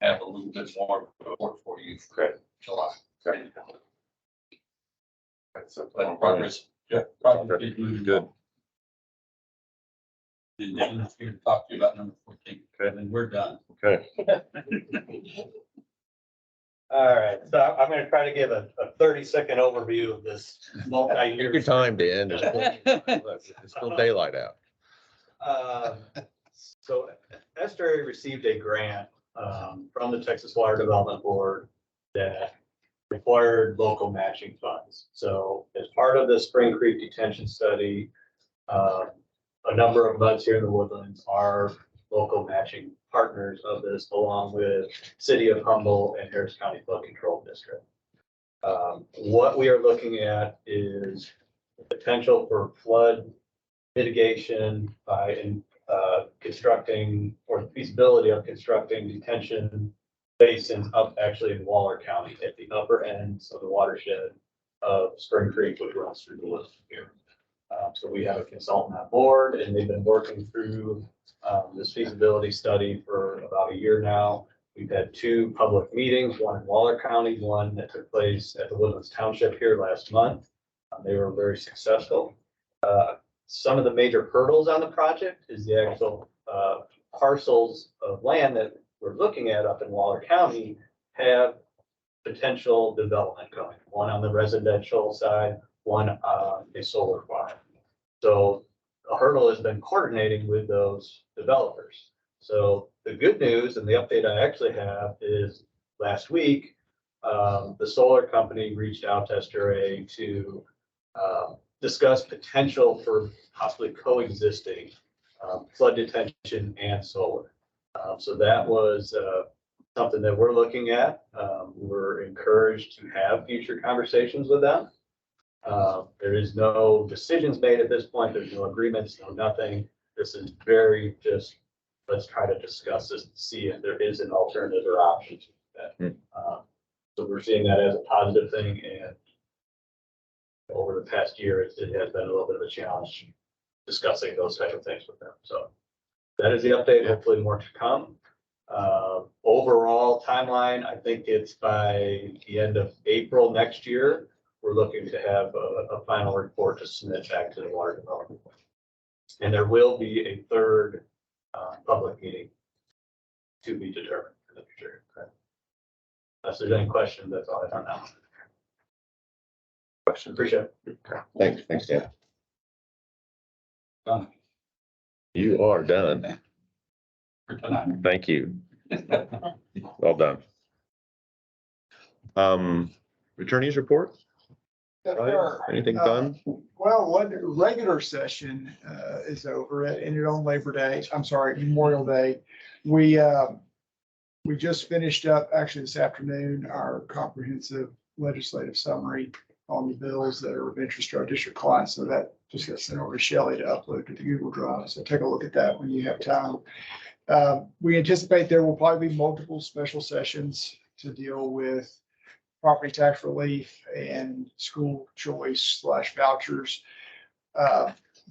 Have a little bit more report for you for July. Okay. But progress, yeah, progress is moving Good. along. And then I'm here to talk to you about number 14. Okay, then we're done. Okay. All right, so I'm gonna try to give a 30-second overview of this Take multi-year. your time, Dan. There's still daylight out. So Estuary received a grant from the Texas Water Development Board that required local matching funds. So as part of the Spring Creek detention study, a number of MUDs here in the Woodlands are local matching partners of this, along with City of Humboldt and Harris County Flood Control District. What we are looking at is the potential for flood mitigation by constructing, or the feasibility of constructing detention basins up actually in Waller County at the upper ends of the watershed of Spring Creek, which runs through the woods here. So we have a consultant on board, and they've been working through this feasibility study for about a year now. We've had 2 public meetings, one in Waller County, one that took place at the Woodlands Township here last month. They were very successful. Some of the major hurdles on the project is the actual parcels of land that we're looking at up in Waller County have potential development going, one on the residential side, one on a solar farm. So a hurdle has been coordinating with those developers. So the good news and the update I actually have is last week, the solar company reached out to SDRA to discuss potential for possibly coexisting flood detention and solar. So that was something that we're looking at. We're encouraged to have future conversations with them. There is no decisions made at this point. There's no agreements, no nothing. This is very just, let's try to discuss this and see if there is an alternative or option to that. So we're seeing that as a positive thing, and over the past year, it has been a little bit of a challenge discussing those type of things with them. So that is the update. Hopefully more to come. Overall timeline, I think it's by the end of April next year. We're looking to have a final report to submit back to the Water Development. And there will be a third public meeting to be determined in the future. Okay. Unless there's any questions, that's all I have now. Question. Appreciate it. Okay. Thanks, Dan. Done You are done. for tonight. Thank you. Well done. Attorney's report? Anything fun? Well, one regular session is over. It ended on Labor Day. I'm sorry, Memorial Day. We just finished up actually this afternoon, our comprehensive legislative summary on the bills that are of interest to our district clients. So that just got sent over to Shelley to upload to the Google Drive. So take a look at that when you have time. We anticipate there will probably be multiple special sessions to deal with property tax relief and school choice / vouchers.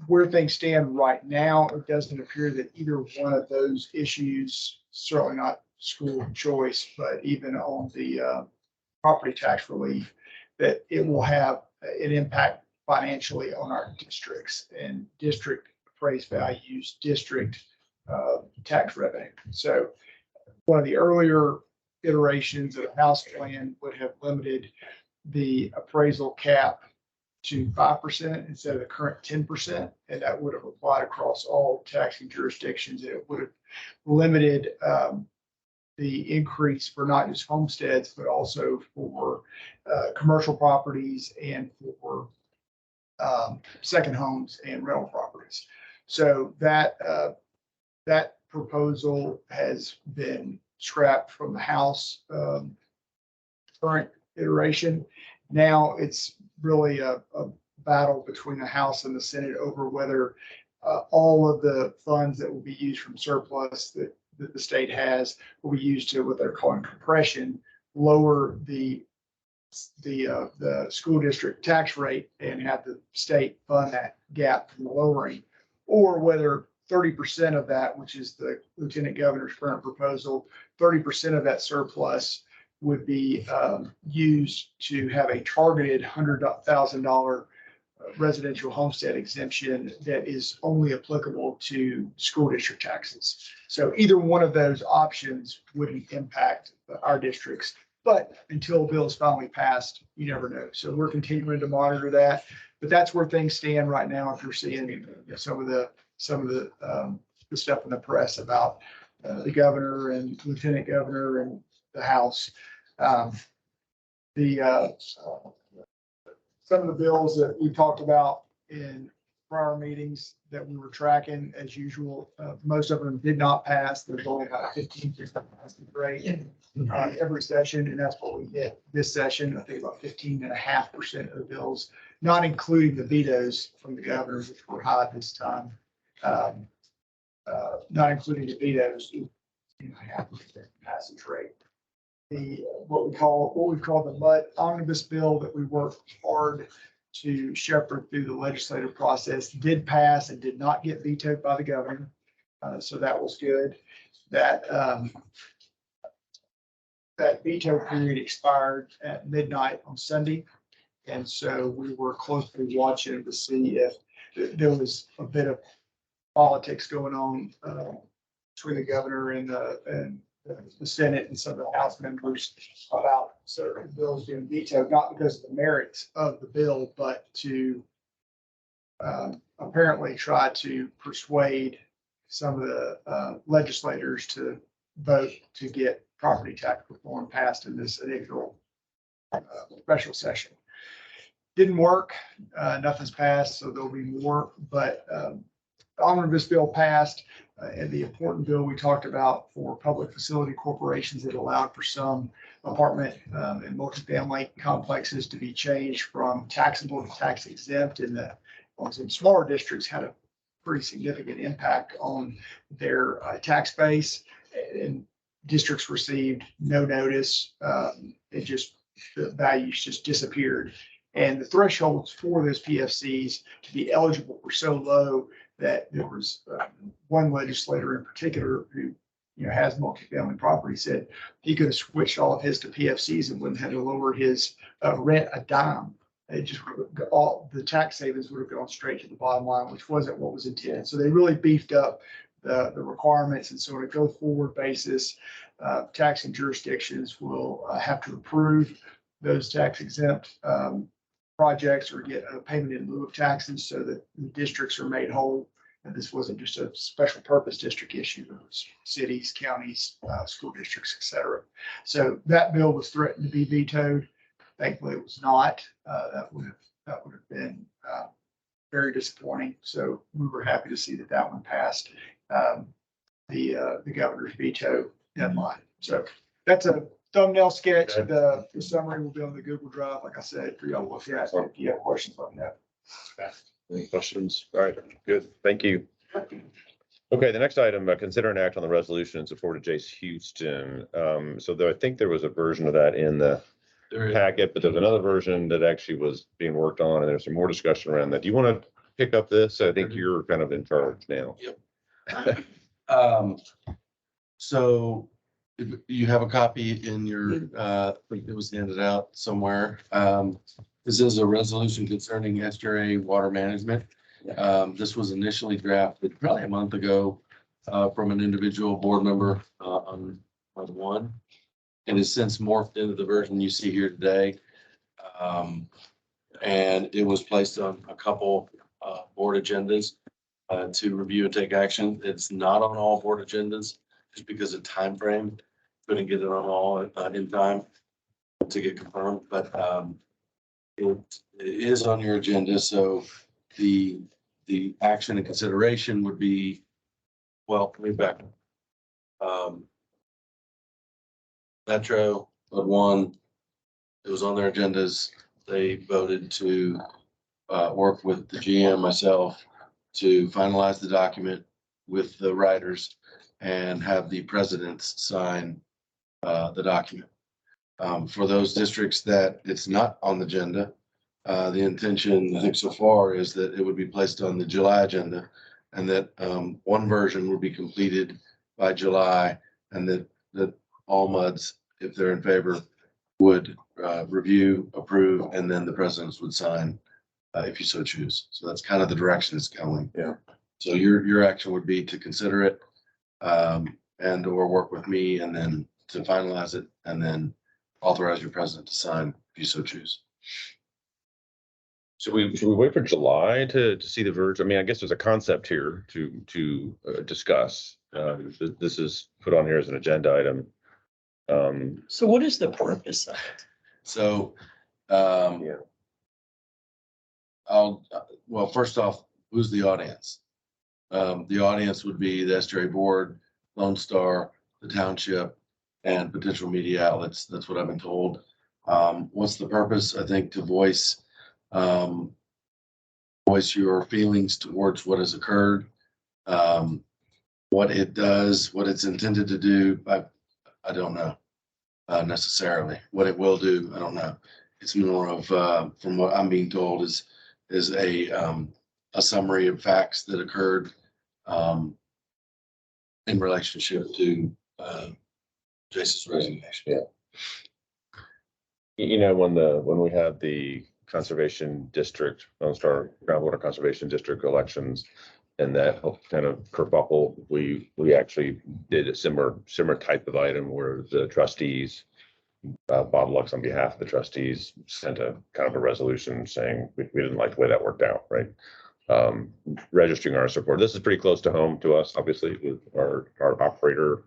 Where things stand right now, it doesn't appear that either one of those issues, certainly not school choice, but even on the property tax relief, that it will have an impact financially on our districts and district appraised values, district tax revenue. So one of the earlier iterations of the House plan would have limited the appraisal cap to 5% instead of the current 10%. And that would have applied across all taxing jurisdictions. And it would have limited the increase for not just homesteads, but also for commercial properties and for second homes and rental properties. So that proposal has been scrapped from the House current iteration. Now it's really a battle between the House and the Senate over whether all of the funds that will be used from surplus that the state has will be used to what they're calling compression, lower the school district tax rate and have the state fund that gap from the lowering, or whether 30% of that, which is the Lieutenant Governor's current proposal, 30% of that surplus would be used to have a targeted $100,000 residential homestead exemption that is only applicable to school district taxes. So either one of those options wouldn't impact our districts, but until a bill is finally passed, you never know. So we're continuing to monitor that, but that's where things stand right now. If you're seeing some of the stuff in the press about the governor and lieutenant governor and the House, some of the bills that we talked about in prior meetings that we were tracking as usual, most of them did not pass. There's only about 15% passing rate every session, and that's what we hit this session. I think about 15.5% of the bills, not including the vetoes from the governor, which were high this time. Not including the vetoes, 15.5% passage rate. What we've called the MUD omnibus bill that we worked hard to shepherd through the legislative process did pass and did not get vetoed by the governor. So that was good. That that veto period expired at midnight on Sunday. And so we were closely watching to see if there was a bit of politics going on between the governor and the Senate and some of the House members about certain bills being vetoed, not because of the merits of the bill, but to apparently try to persuade some of the legislators to vote to get property tax reform passed in this initial special session. Didn't work. Nothing's passed, so there'll be more, but the omnibus bill passed. And the important bill we talked about for public facility corporations that allowed for some apartment and multifamily complexes to be changed from taxable to tax exempt, and the ones in smaller districts had a pretty significant impact on their tax base. And districts received no notice. It just, the values just disappeared. And the thresholds for those PFCs to be eligible were so low that there was one legislator in particular who, has multifamily property, said he could have switched all of his to PFCs and wouldn't have to lower his rent a dime. It just all the tax savings would have gone straight to the bottom line, which wasn't what was intended. So they really beefed up the requirements, and so on a go forward basis, taxing jurisdictions will have to approve those tax exempt projects or get a payment in lieu of taxes so that the districts are made whole. And this wasn't just a special purpose district issue. It was cities, counties, school districts, et cetera. So that bill was threatened to be vetoed. Thankfully, it was not. That would have been very disappointing. So we were happy to see that one passed the governor's veto deadline. So that's a thumbnail sketch. The summary will be on the Google Drive, like I said, for y'all to look at. If you have questions, let me know. Any questions? All right, good. Thank you. Okay, the next item, consider an act on the resolution in support of Jace Houston. I think there was a version of that in the packet, but there's another version that actually was being worked on, and there's some more discussion around that. Do you want to pick up this? I think you're kind of in charge now. Yep. So you have a copy in your, I think it was handed out somewhere. This is a resolution concerning SJRA water management. This was initially drafted probably a month ago from an individual board member on one, and has since morphed into the version you see here today. And it was placed on a couple board agendas to review and take action. It's not on all board agendas just because of time frame. Couldn't get it on all in time to get confirmed, but it is on your agenda. So the action and consideration would be, well, let me back. Metro had one, it was on their agendas. They voted to work with the GM, myself, to finalize the document with the writers and have the presidents sign the document. For those districts that it's not on the agenda, the intention, I think so far, is that it would be placed on the July agenda, and that one version would be completed by July, and that all MUDs, if they're in favor, would review, approve, and then the presidents would sign if you so choose. So that's kind of the direction it's going. Yeah. So your action would be to consider it and or work with me, and then to finalize it, and then authorize your president to sign if you so choose. Should we wait for July to see the verge? I mean, I guess there's a concept here to discuss. This is put on here as an agenda item. So what is the purpose of it? So, Yeah. well, first off, who's the audience? The audience would be the SJRA board, Lone Star, the township, and potential media outlets. That's what I've been told. What's the purpose? I think to voice your feelings towards what has occurred, what it does, what it's intended to do. I don't know necessarily what it will do. I don't know. It's more of, from what I'm being told, is a summary of facts that occurred in relationship to Jace's resignation. Yeah. You know, when we had the conservation district, Lone Star Groundwater Conservation District elections, and that kind of kerfuffle, we actually did a similar type of item where the trustees, Bob Lux on behalf of the trustees sent a kind of a resolution saying we didn't like the way that worked out, right? Registering our support. This is pretty close to home to us, obviously, with our operator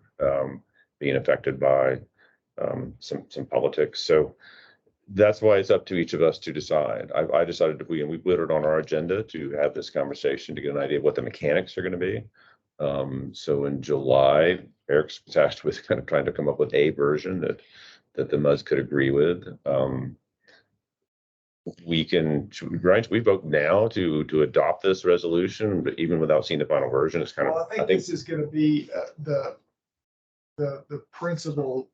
being affected by some politics. So that's why it's up to each of us to decide. I decided that we put it on our agenda to have this conversation to get an idea of what the mechanics are going to be. So in July, Eric's tasked with kind of trying to come up with a version that the MUDs could agree with. Should we vote now to adopt this resolution, but even without seeing the final version, it's kind of. Well, I think this is gonna be the principal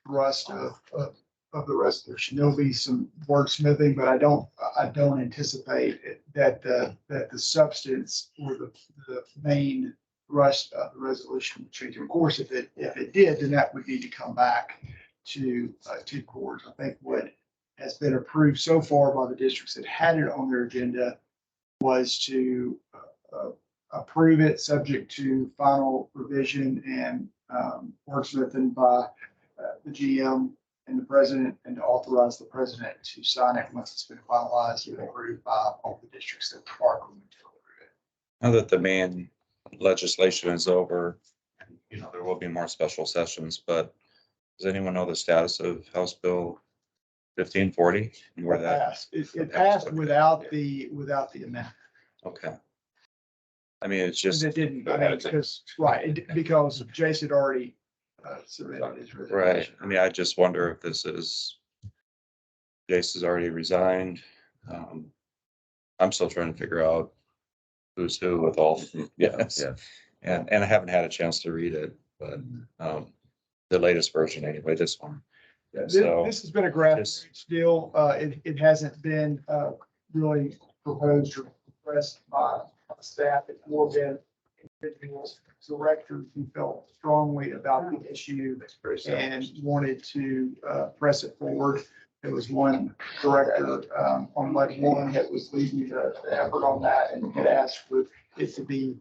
thrust of the resolution. There'll be some wordsmithing, but I don't anticipate that the substance or the main thrust of the resolution will change. Of course, if it did, then that would need to come back to court. I think what has been approved so far by the districts that had it on their agenda was to approve it subject to final revision and wordsmithing by the GM and the president, and to authorize the president to sign it once it's been finalized and approved by all the districts that are going to approve it. Now that the main legislation is over, there will be more special sessions, but does anyone know the status of House Bill 1540? And where that? It passed without the amendment. Okay. I mean, it's just. It didn't, because Jason had already submitted his resignation. Right. I mean, I just wonder if this is, Jace has already resigned. I'm still trying to figure out who's who with all. Yes. Yeah. And I haven't had a chance to read it, but the latest version anyway, this one. Yeah, So this has been a grassroots deal. It hasn't been really proposed or pressed by staff. It's more been individuals, directors who felt strongly about the issue and wanted to press it forward. There was one director on lead one that was leading the effort on that and had asked for it to be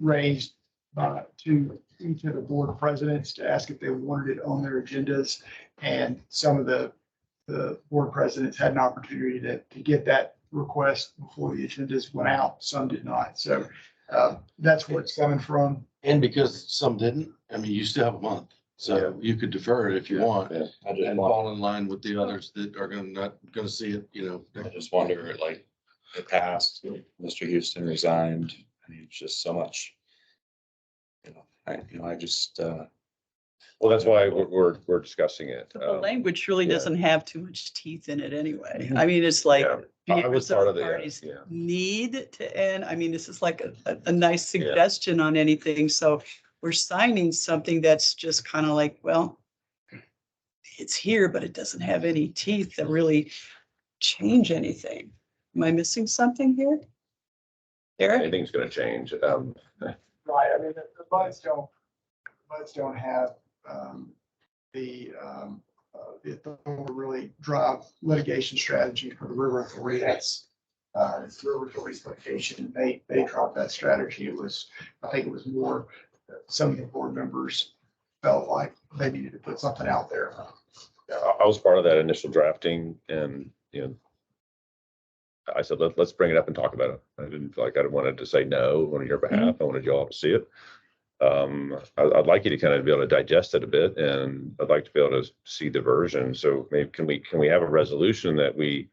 raised to each of the board presidents to ask if they wanted it on their agendas. And some of the board presidents had an opportunity to get that request before the agendas went out. Some did not. So that's where it's coming from. And because some didn't, I mean, you still have a month, so you could defer it if you want. And fall in line with the others that are not gonna see it, I just wonder, like, it passed, Mr. Houston resigned. I mean, it's just so much. I just, Well, that's why we're discussing it. The language really yeah. doesn't have too much teeth in it anyway. I mean, it's like. Yeah. I was part of the, parties yeah. need to end. I mean, this is like a nice suggestion on anything. So we're signing something that's just kind of like, well, it's here, but it doesn't have any teeth that really change anything. Am I missing something here? Eric? Anything's gonna change. Right. I mean, the buds don't have the authority to really drive litigation strategy for the river authority. That's it's the river authority's litigation. They dropped that strategy. I think it was more some of the board members felt like they needed to put something out there. I was part of that initial drafting, and I said, let's bring it up and talk about it. I didn't feel like I wanted to say no on your behalf. I wanted you all to see it. I'd like you to kind of be able to digest it a bit, and I'd like to be able to see the version. So maybe can we have a resolution that we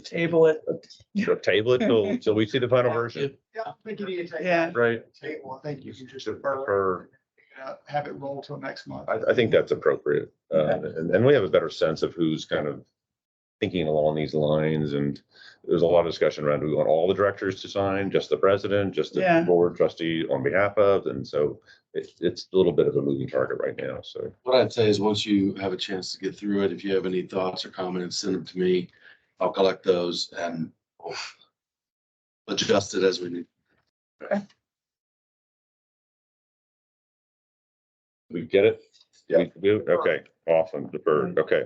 Table it. table it till we see the final version? Yeah, I think you need to take Yeah. that Right. table. I think you can just Defer. have it roll till next month. I think that's appropriate. And we have a better sense of who's kind of thinking along these lines. And there's a lot of discussion around, do we want all the directors to sign, just the president, just the Yeah. board trustee on behalf of? And so it's a little bit of a moving target right now. So What I'd say is once you have a chance to get through it, if you have any thoughts or comments, send them to me. I'll collect those and we'll adjust it as we need. we get it. Yeah. Okay, awesome, deferred, okay.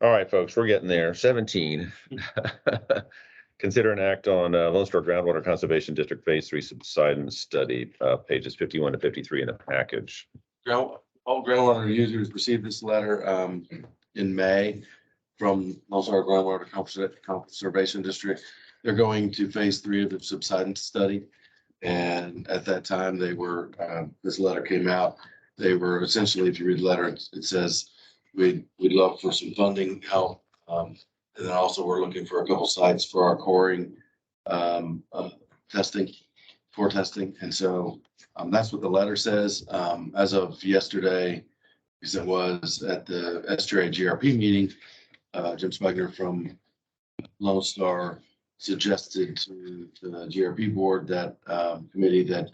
All right, folks, we're getting there. 17. Consider an act on Lone Star Groundwater Conservation District Phase 3 subsidence study, pages 51 to 53 in the package. All groundwater users received this letter in May from Lone Star Groundwater Conservation District. They're going to phase 3 of the subsidence study. And at that time, they were, this letter came out. They were essentially, if you read the letter, it says, we'd love for some funding help. And then also we're looking for a couple sites for our coring testing, for testing. And so that's what the letter says. As of yesterday, because it was at the STRA GRP meeting, Jim Spugner from Lone Star suggested to the GRP board that committee that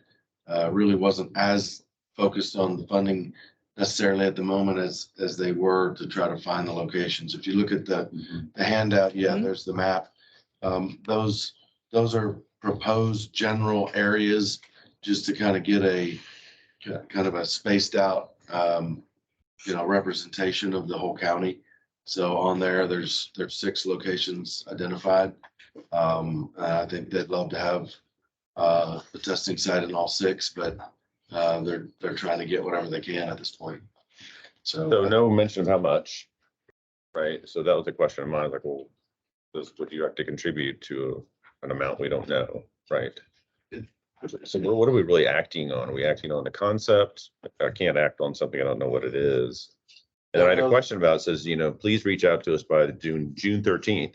really wasn't as focused on the funding necessarily at the moment as they were to try to find the locations. If you look at the handout, there's the map. Those are proposed general areas just to kind of get a kind of a spaced out representation of the whole county. So on there's 6 locations identified. I think they'd love to have the testing site in all 6, but they're trying to get whatever they can at this point. So no mention of how much, right? So that was a question of mine, like, well, would you have to contribute to an amount we don't know, right? So what are we really acting on? Are we acting on the concept? I can't act on something I don't know what it is. And I had a question about, it says, please reach out to us by June 13th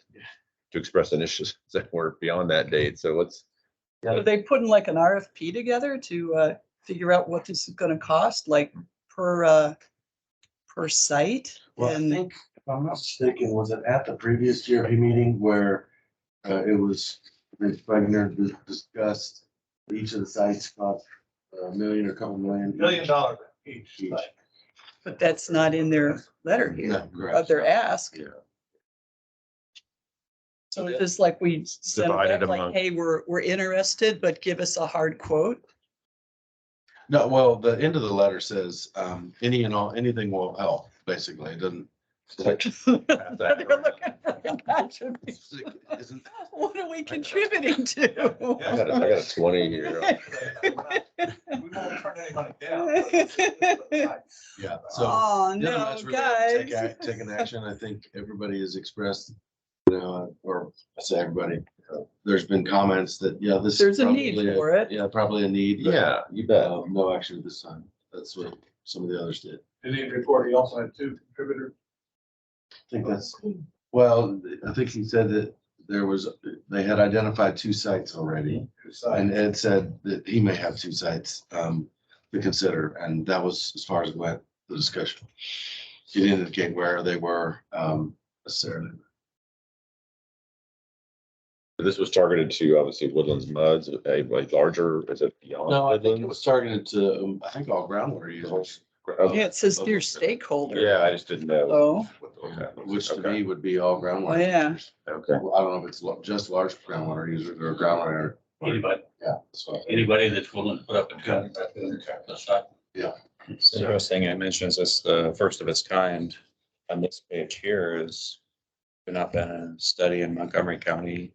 to express initiatives that were beyond that date. So Are they putting like an RFP together to figure out what this is gonna cost, like per site? Well, I And think, if I'm not mistaken, was it at the previous GRP meeting where it was, Spugner discussed each of the sites cost $1 million or a couple million? $1 million each. but that's not in their letter here, No, correct. of their ask. Yeah. So it's just like we send Divided back like, among- hey, we're interested, but give us a hard quote. No, well, the end of the letter says, any and all, anything will help, basically. It doesn't. They're looking for a contribution. Isn't- What are we contributing to? I got a 20 here. We won't turn anybody down. Yeah, so. Oh, Yeah, no, that's really guys. take an action. I think everybody has expressed, or I say everybody, there's been comments that, this. is There's a need probably for it. Yeah, probably a need. But, Yeah, you bet. no action this time. That's what some of the others did. In the report, he also had 2 contributors. I think that's, well, I think he said that they had identified 2 sites already. And Ed said that he may have 2 sites to consider, and that was as far as it went, the discussion. He didn't indicate where they were necessarily. This was targeted to obviously Woodlands Muds, a larger, is it beyond? No, I think it Woodlands? was targeted to, I think all groundwater users, Yeah, it says dear stakeholder. Yeah, I just didn't know. Oh, Okay. which to Okay. me would be all groundwater. Oh, yeah. users. Okay. Well, I don't know if it's just large groundwater users or groundwater. Anybody, Yeah. So, anybody that's willing to put up a gun, that's not. It's interesting. It mentions this, the first of its kind on this page here is there not been a study in Montgomery County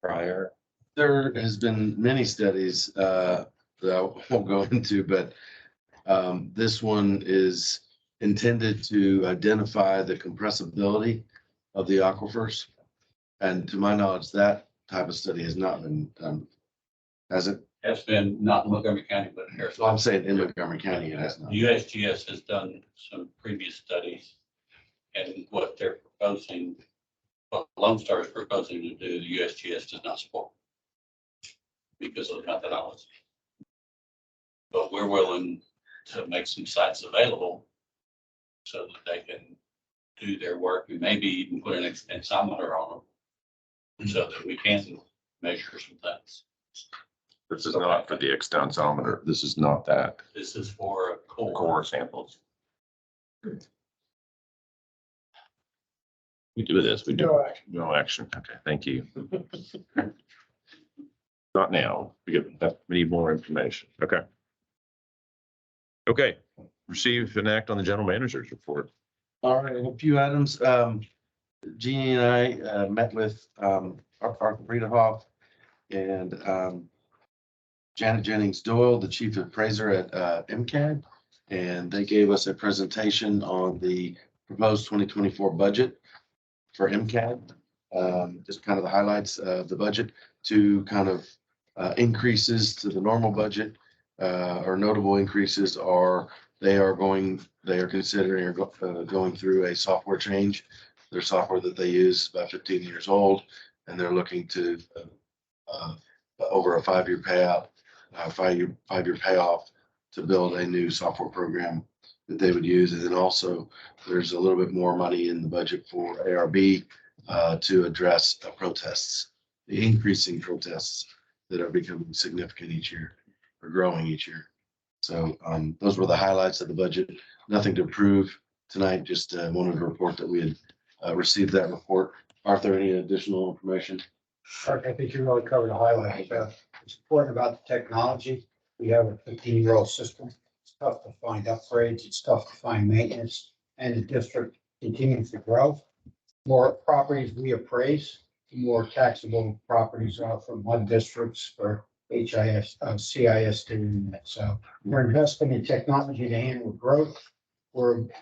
prior. there has been many studies that I won't go into, but this one is intended to identify the compressibility of the aquifers. And to my knowledge, that type of study has not been done. Has it? Has been not in Montgomery County, but in So Harrison. I'm saying in Montgomery County, it has not. USGS has done some previous studies, and what they're proposing, what Lone Star is proposing to do, the USGS does not support because of the methodology. But we're willing to make some sites available so that they can do their work, and maybe even put an extensometer on them so that we can measure some things. This is not for the extensometer. This is not that. This is for a core. Core samples. We do this, we do. No action. No action. Okay, thank you. Not now. We need more information. Okay. Okay, receive and act on the general manager's report. All right, a few items. Jeannie and I met with Arthur Bredehoff and Janet Jennings Doyle, the chief appraiser at MCAD. And they gave us a presentation on the proposed 2024 budget for MCAD. Just kind of the highlights of the budget to kind of increases to the normal budget or notable increases are they are considering or going through a software change. Their software that they use is about 15 years old, and they're looking to over a 5-year payout, 5-year payoff to build a new software program that they would use. And then also there's a little bit more money in the budget for ARB to address protests, the increasing protests that are becoming significant each year or growing each year. So those were the highlights of the budget. Nothing to approve tonight, just wanted to report that we had received that report. Arthur, any additional information? Mark, I think you really covered the highlights. It's important about the technology. We have a 15-year-old system. It's tough to find upgrades. It's tough to find maintenance, and the district continues to grow. More properties we appraise, more taxable properties are from HUD districts for HIS, CIS doing that. So we're investing in technology to handle growth.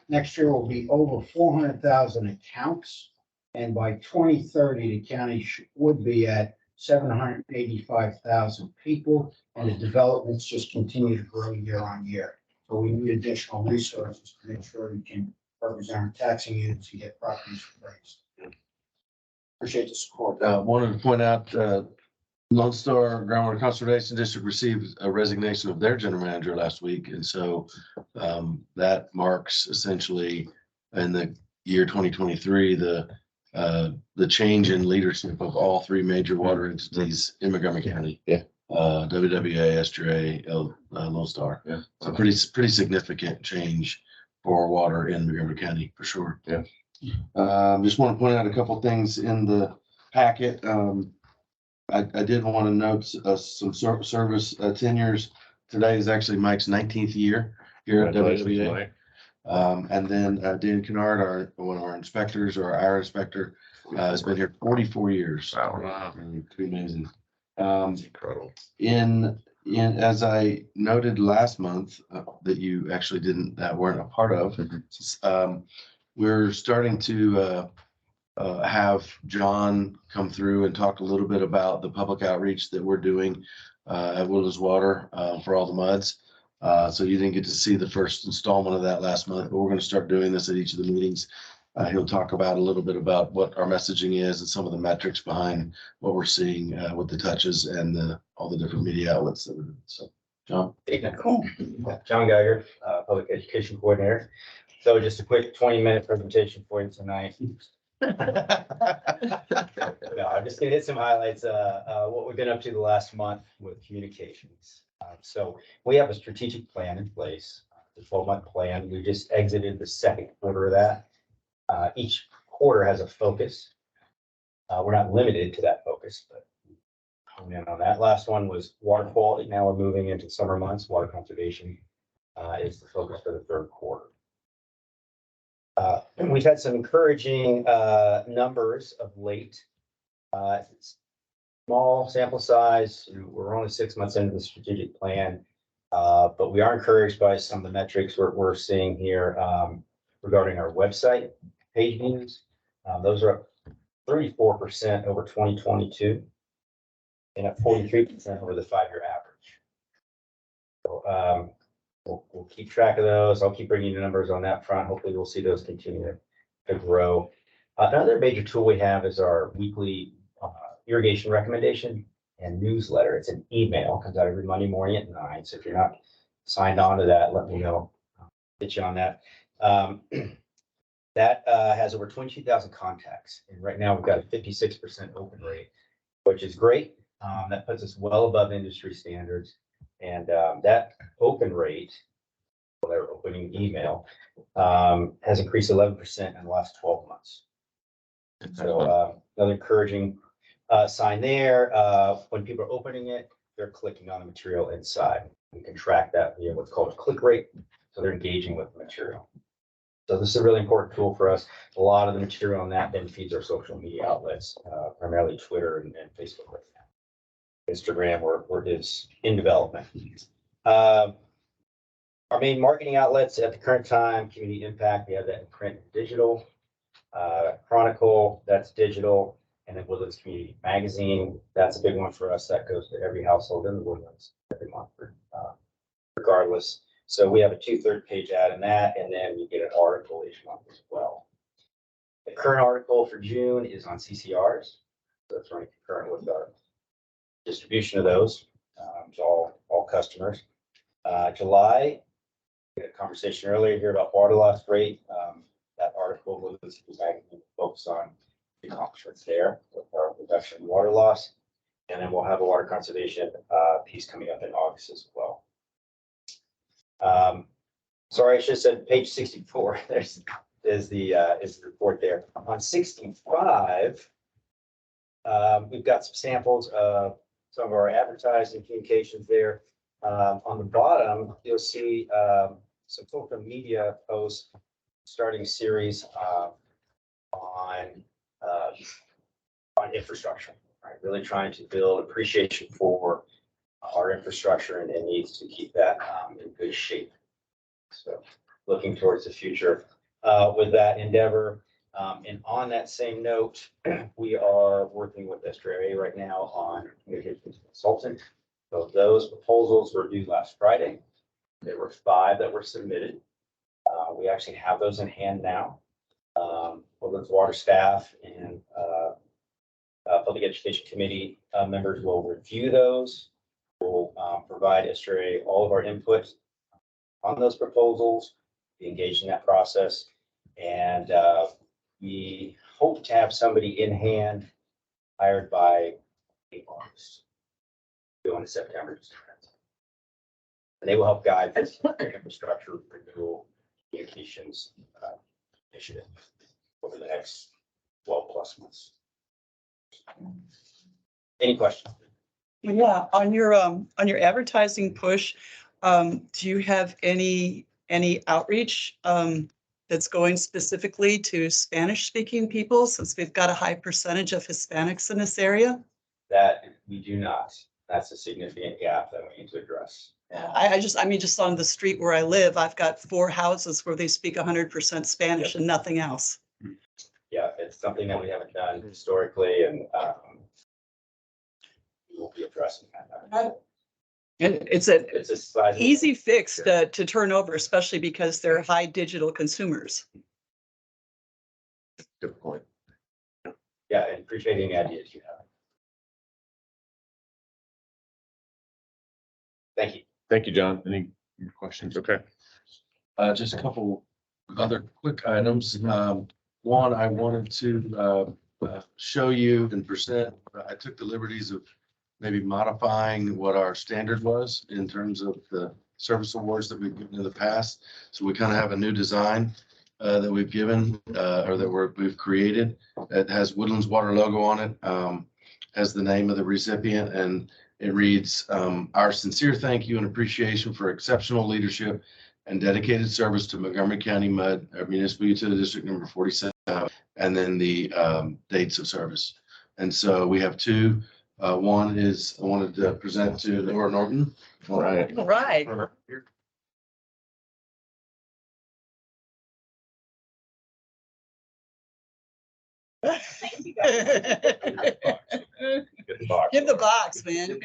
Next year will be over 400,000 accounts. And by 2030, the county would be at 785,000 people, and the developments just continue to grow year on year. So we need additional resources to make sure we can represent our taxing units and get properties appraised. Appreciate the support. Wanted to point out, Lone Star Groundwater Conservation District received a resignation of their general manager last week. And so that marks essentially in the year 2023, the change in leadership of all 3 major water entities in Montgomery County. Yeah. WWA, SGA, Lone Star. Yeah. So pretty significant change for water in Montgomery County for sure. Yeah. Just want to point out a couple things in the packet. I did want to note some service tenures. Today is actually Mike's 19th year here at WWA. And then Dan Kennard, one of our inspectors, or our inspector, has been here 44 years. Wow. Pretty amazing. Incredible. As I noted last month, that you actually weren't a part of, we're starting to have John come through and talk a little bit about the public outreach that we're doing at Willows Water for all the MUDs. So you didn't get to see the first installment of that last month, but we're going to start doing this at each of the meetings. He'll talk about a little bit about what our messaging is and some of the metrics behind what we're seeing with the touches and all the different media outlets that we're doing. So, John. Cool. John Geiger, Public Education Coordinator. So just a quick 20-minute presentation for you tonight. No, I'm just gonna hit some highlights, what we've been up to the last month with communications. So we have a strategic plan in place, the 12-month plan. We just exited the second quarter of that. Each quarter has a focus. We're not limited to that focus, but hone in on that. Last one was water quality. Now we're moving into summer months. Water conservation is the focus for the third quarter. We've had some encouraging numbers of late. Small sample size. We're only 6 months into the strategic plan, but we are encouraged by some of the metrics we're seeing here regarding our website page views. Those are up 34% over 2022 and up 43% over the 5-year average. So we'll keep track of those. I'll keep bringing you numbers on that front. Hopefully we'll see those continue to grow. Another major tool we have is our weekly irrigation recommendation and newsletter. It's an email, comes out every Monday morning at 9. So if you're not signed on to that, let me know. Get you on that. That has over 22,000 contacts. And right now we've got a 56% open rate, which is great. That puts us well above industry standards. And that open rate, their opening email, has increased 11% in the last 12 months. So another encouraging sign there. When people are opening it, they're clicking on the material inside. We can track that via what's called a click rate. So they're engaging with the material. So this is a really important tool for us. A lot of the material on that then feeds our social media outlets, primarily Twitter and Facebook right now. Instagram is in development. Our main marketing outlets at the current time, Community Impact, we have that in print and digital. Chronicle, that's digital. And then Woodlands Community Magazine, that's a big one for us. That goes to every household in the Woodlands every month, regardless. So we have a 2/3 page ad in that, and then we get an article each month as well. The current article for June is on CCRs. So it's running concurrent with our distribution of those to all customers. July, we had a conversation earlier here about water loss rate. That article will focus on the accomplishments there with our reduction in water loss. And then we'll have a water conservation piece coming up in August as well. Sorry, I should have said page 64. Is the report there. On 65, we've got some samples of some of our advertising communications there. On the bottom, you'll see some social media posts starting a series on infrastructure, right? Really trying to build appreciation for our infrastructure and needs to keep that in good shape. So looking towards the future with that endeavor. And on that same note, we are working with SRA right now on communications consultant. So those proposals were due last Friday. There were 5 that were submitted. We actually have those in hand now. Woodlands Water staff and Public Education Committee members will review those. We'll provide SRA all of our input on those proposals, be engaged in that process. And we hope to have somebody in hand hired by August, going to September. And they will help guide this infrastructure renewal communications initiative over the next 12+ months. Any questions? Yeah, on your advertising push, do you have any outreach that's going specifically to Spanish speaking people, since we've got a high percentage of Hispanics in this area? That we do not. That's a significant gap that we need to address. Yeah, I mean, just on the street where I live, I've got 4 houses where they speak 100% Spanish and nothing else. Yeah, it's something that we haven't done historically, and we will be addressing that. And it's a sizable easy fix to turn over, especially because they're high digital consumers. Good point. Yeah, and appreciate any ideas you have. Thank you. Thank you, John. Any questions? Okay. Just a couple other quick items. One, I wanted to show you and present. I took the liberties of maybe modifying what our standard was in terms of the service awards that we've given in the past. So we kind of have a new design that we've given or that we've created. It has Woodlands Water logo on it, has the name of the recipient, and it reads, our sincere thank you and appreciation for exceptional leadership and dedicated service to Montgomery County MUD, our municipal utility district number 47, and then the dates of service. And so we have 2. One is I wanted to present to Laura Norton. All right. All right. Give the box, man.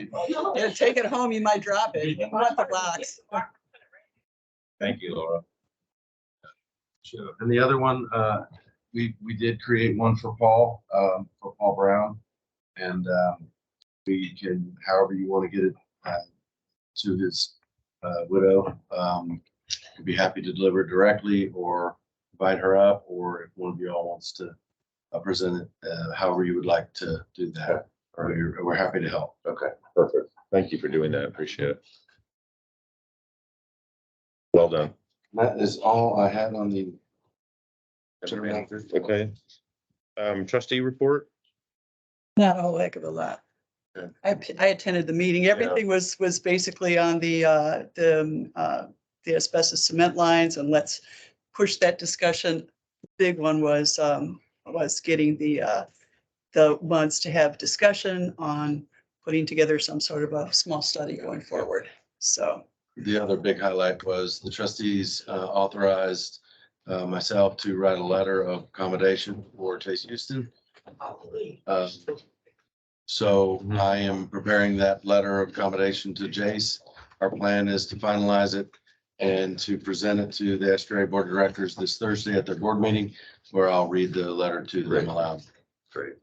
Yeah, take it home, you might drop it. You want the box. Thank you, Laura. Sure. And the other one, we did create one for Paul Brown, and we can, however you want to get it to his widow. We'd be happy to deliver it directly or invite her up, or if one of you all wants to present it, however you would like to do that. We're happy to help. Okay, perfect. Thank you for doing that. Appreciate it. Well done. That is all I had on the. Okay. Trustee report? Not a whole heck of a lot. Okay. I attended the meeting. Everything was basically on the the asbestos cement lines and let's push that discussion. Big one was getting the MUDs to have discussion on putting together some sort of a small study going forward. So. The other big highlight was the trustees authorized myself to write a letter of accommodation for Chase Houston. So I am preparing that letter of accommodation to Jace. Our plan is to finalize it and to present it to the Estuary Board of Directors this Thursday at their board meeting, where I'll read the letter to them aloud. Great.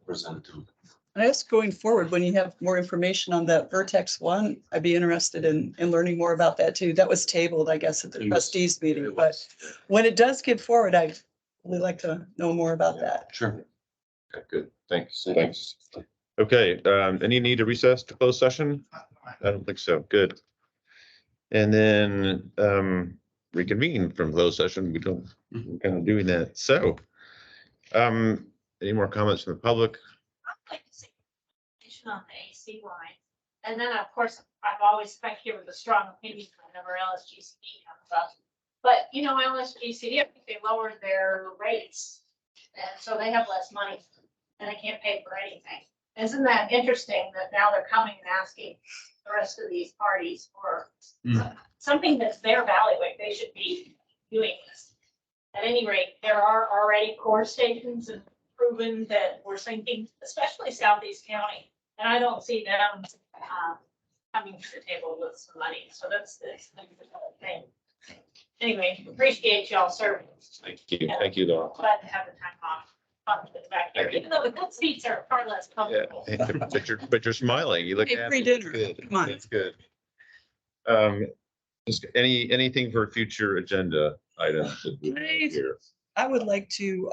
Present it to them. I guess going forward, when you have more information on that Vertex one, I'd be interested in learning more about that too. That was tabled, I guess, at the trustees meeting, but when it does get forward, I'd really like to know more about that. Sure. Okay, good. Thanks. Thanks. Okay, any need to recess to close session? I don't think so. Good. And then reconvene from closed session. We don't kind of doing that. So any more comments from the public? I'd like to see information on the AC line. And then, of course, I've always come here with a strong opinion whenever LSGCD comes up. But, you know, LSGCD, I think they lowered their rates. And so they have less money and they can't pay for anything. Isn't that interesting that now they're coming and asking the rest of these parties for something that's their bailiwick? They should be doing this. At any rate, there are already core stations and proven that we're sinking, especially Southeast County. And I don't see them coming to the table with some money. So that's the thing. Anyway, appreciate y'all serving. Thank you. Thank you, Laura. Glad to have the time off. Back here, even though the good seats are far less Yeah, comfortable. but you're smiling. You look Hey, happy. free dinner. Good. Come on. That's good. Just anything for future agenda items that we have Right. here? I would like to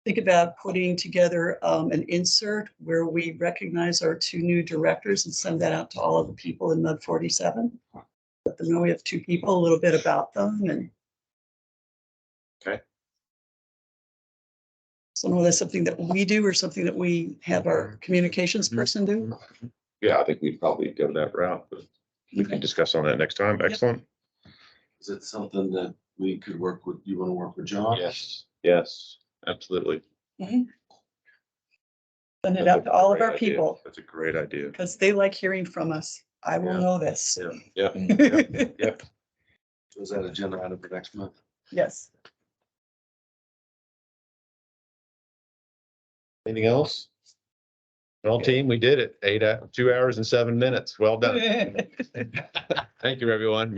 think about putting together an insert where we recognize our two new directors and send that out to all of the people in MUD 47. Let them know we have two people, a little bit about them and. Okay. So know that's something that we do or something that we have our communications person do. Yeah, I think we'd probably go that route, but we can discuss on that next time. Excellent. Is it something that we could work with? You want to work with John? Yes, yes, absolutely. Send it That's out a to all of great our idea. people That's a great idea. because they like hearing from us. I will Yeah. know this. Yeah, yeah, yeah. Was that agenda item for next month? Yes. Anything else? Well, team, we did it. 2 hours and 7 minutes. Well done. Thank you, everyone.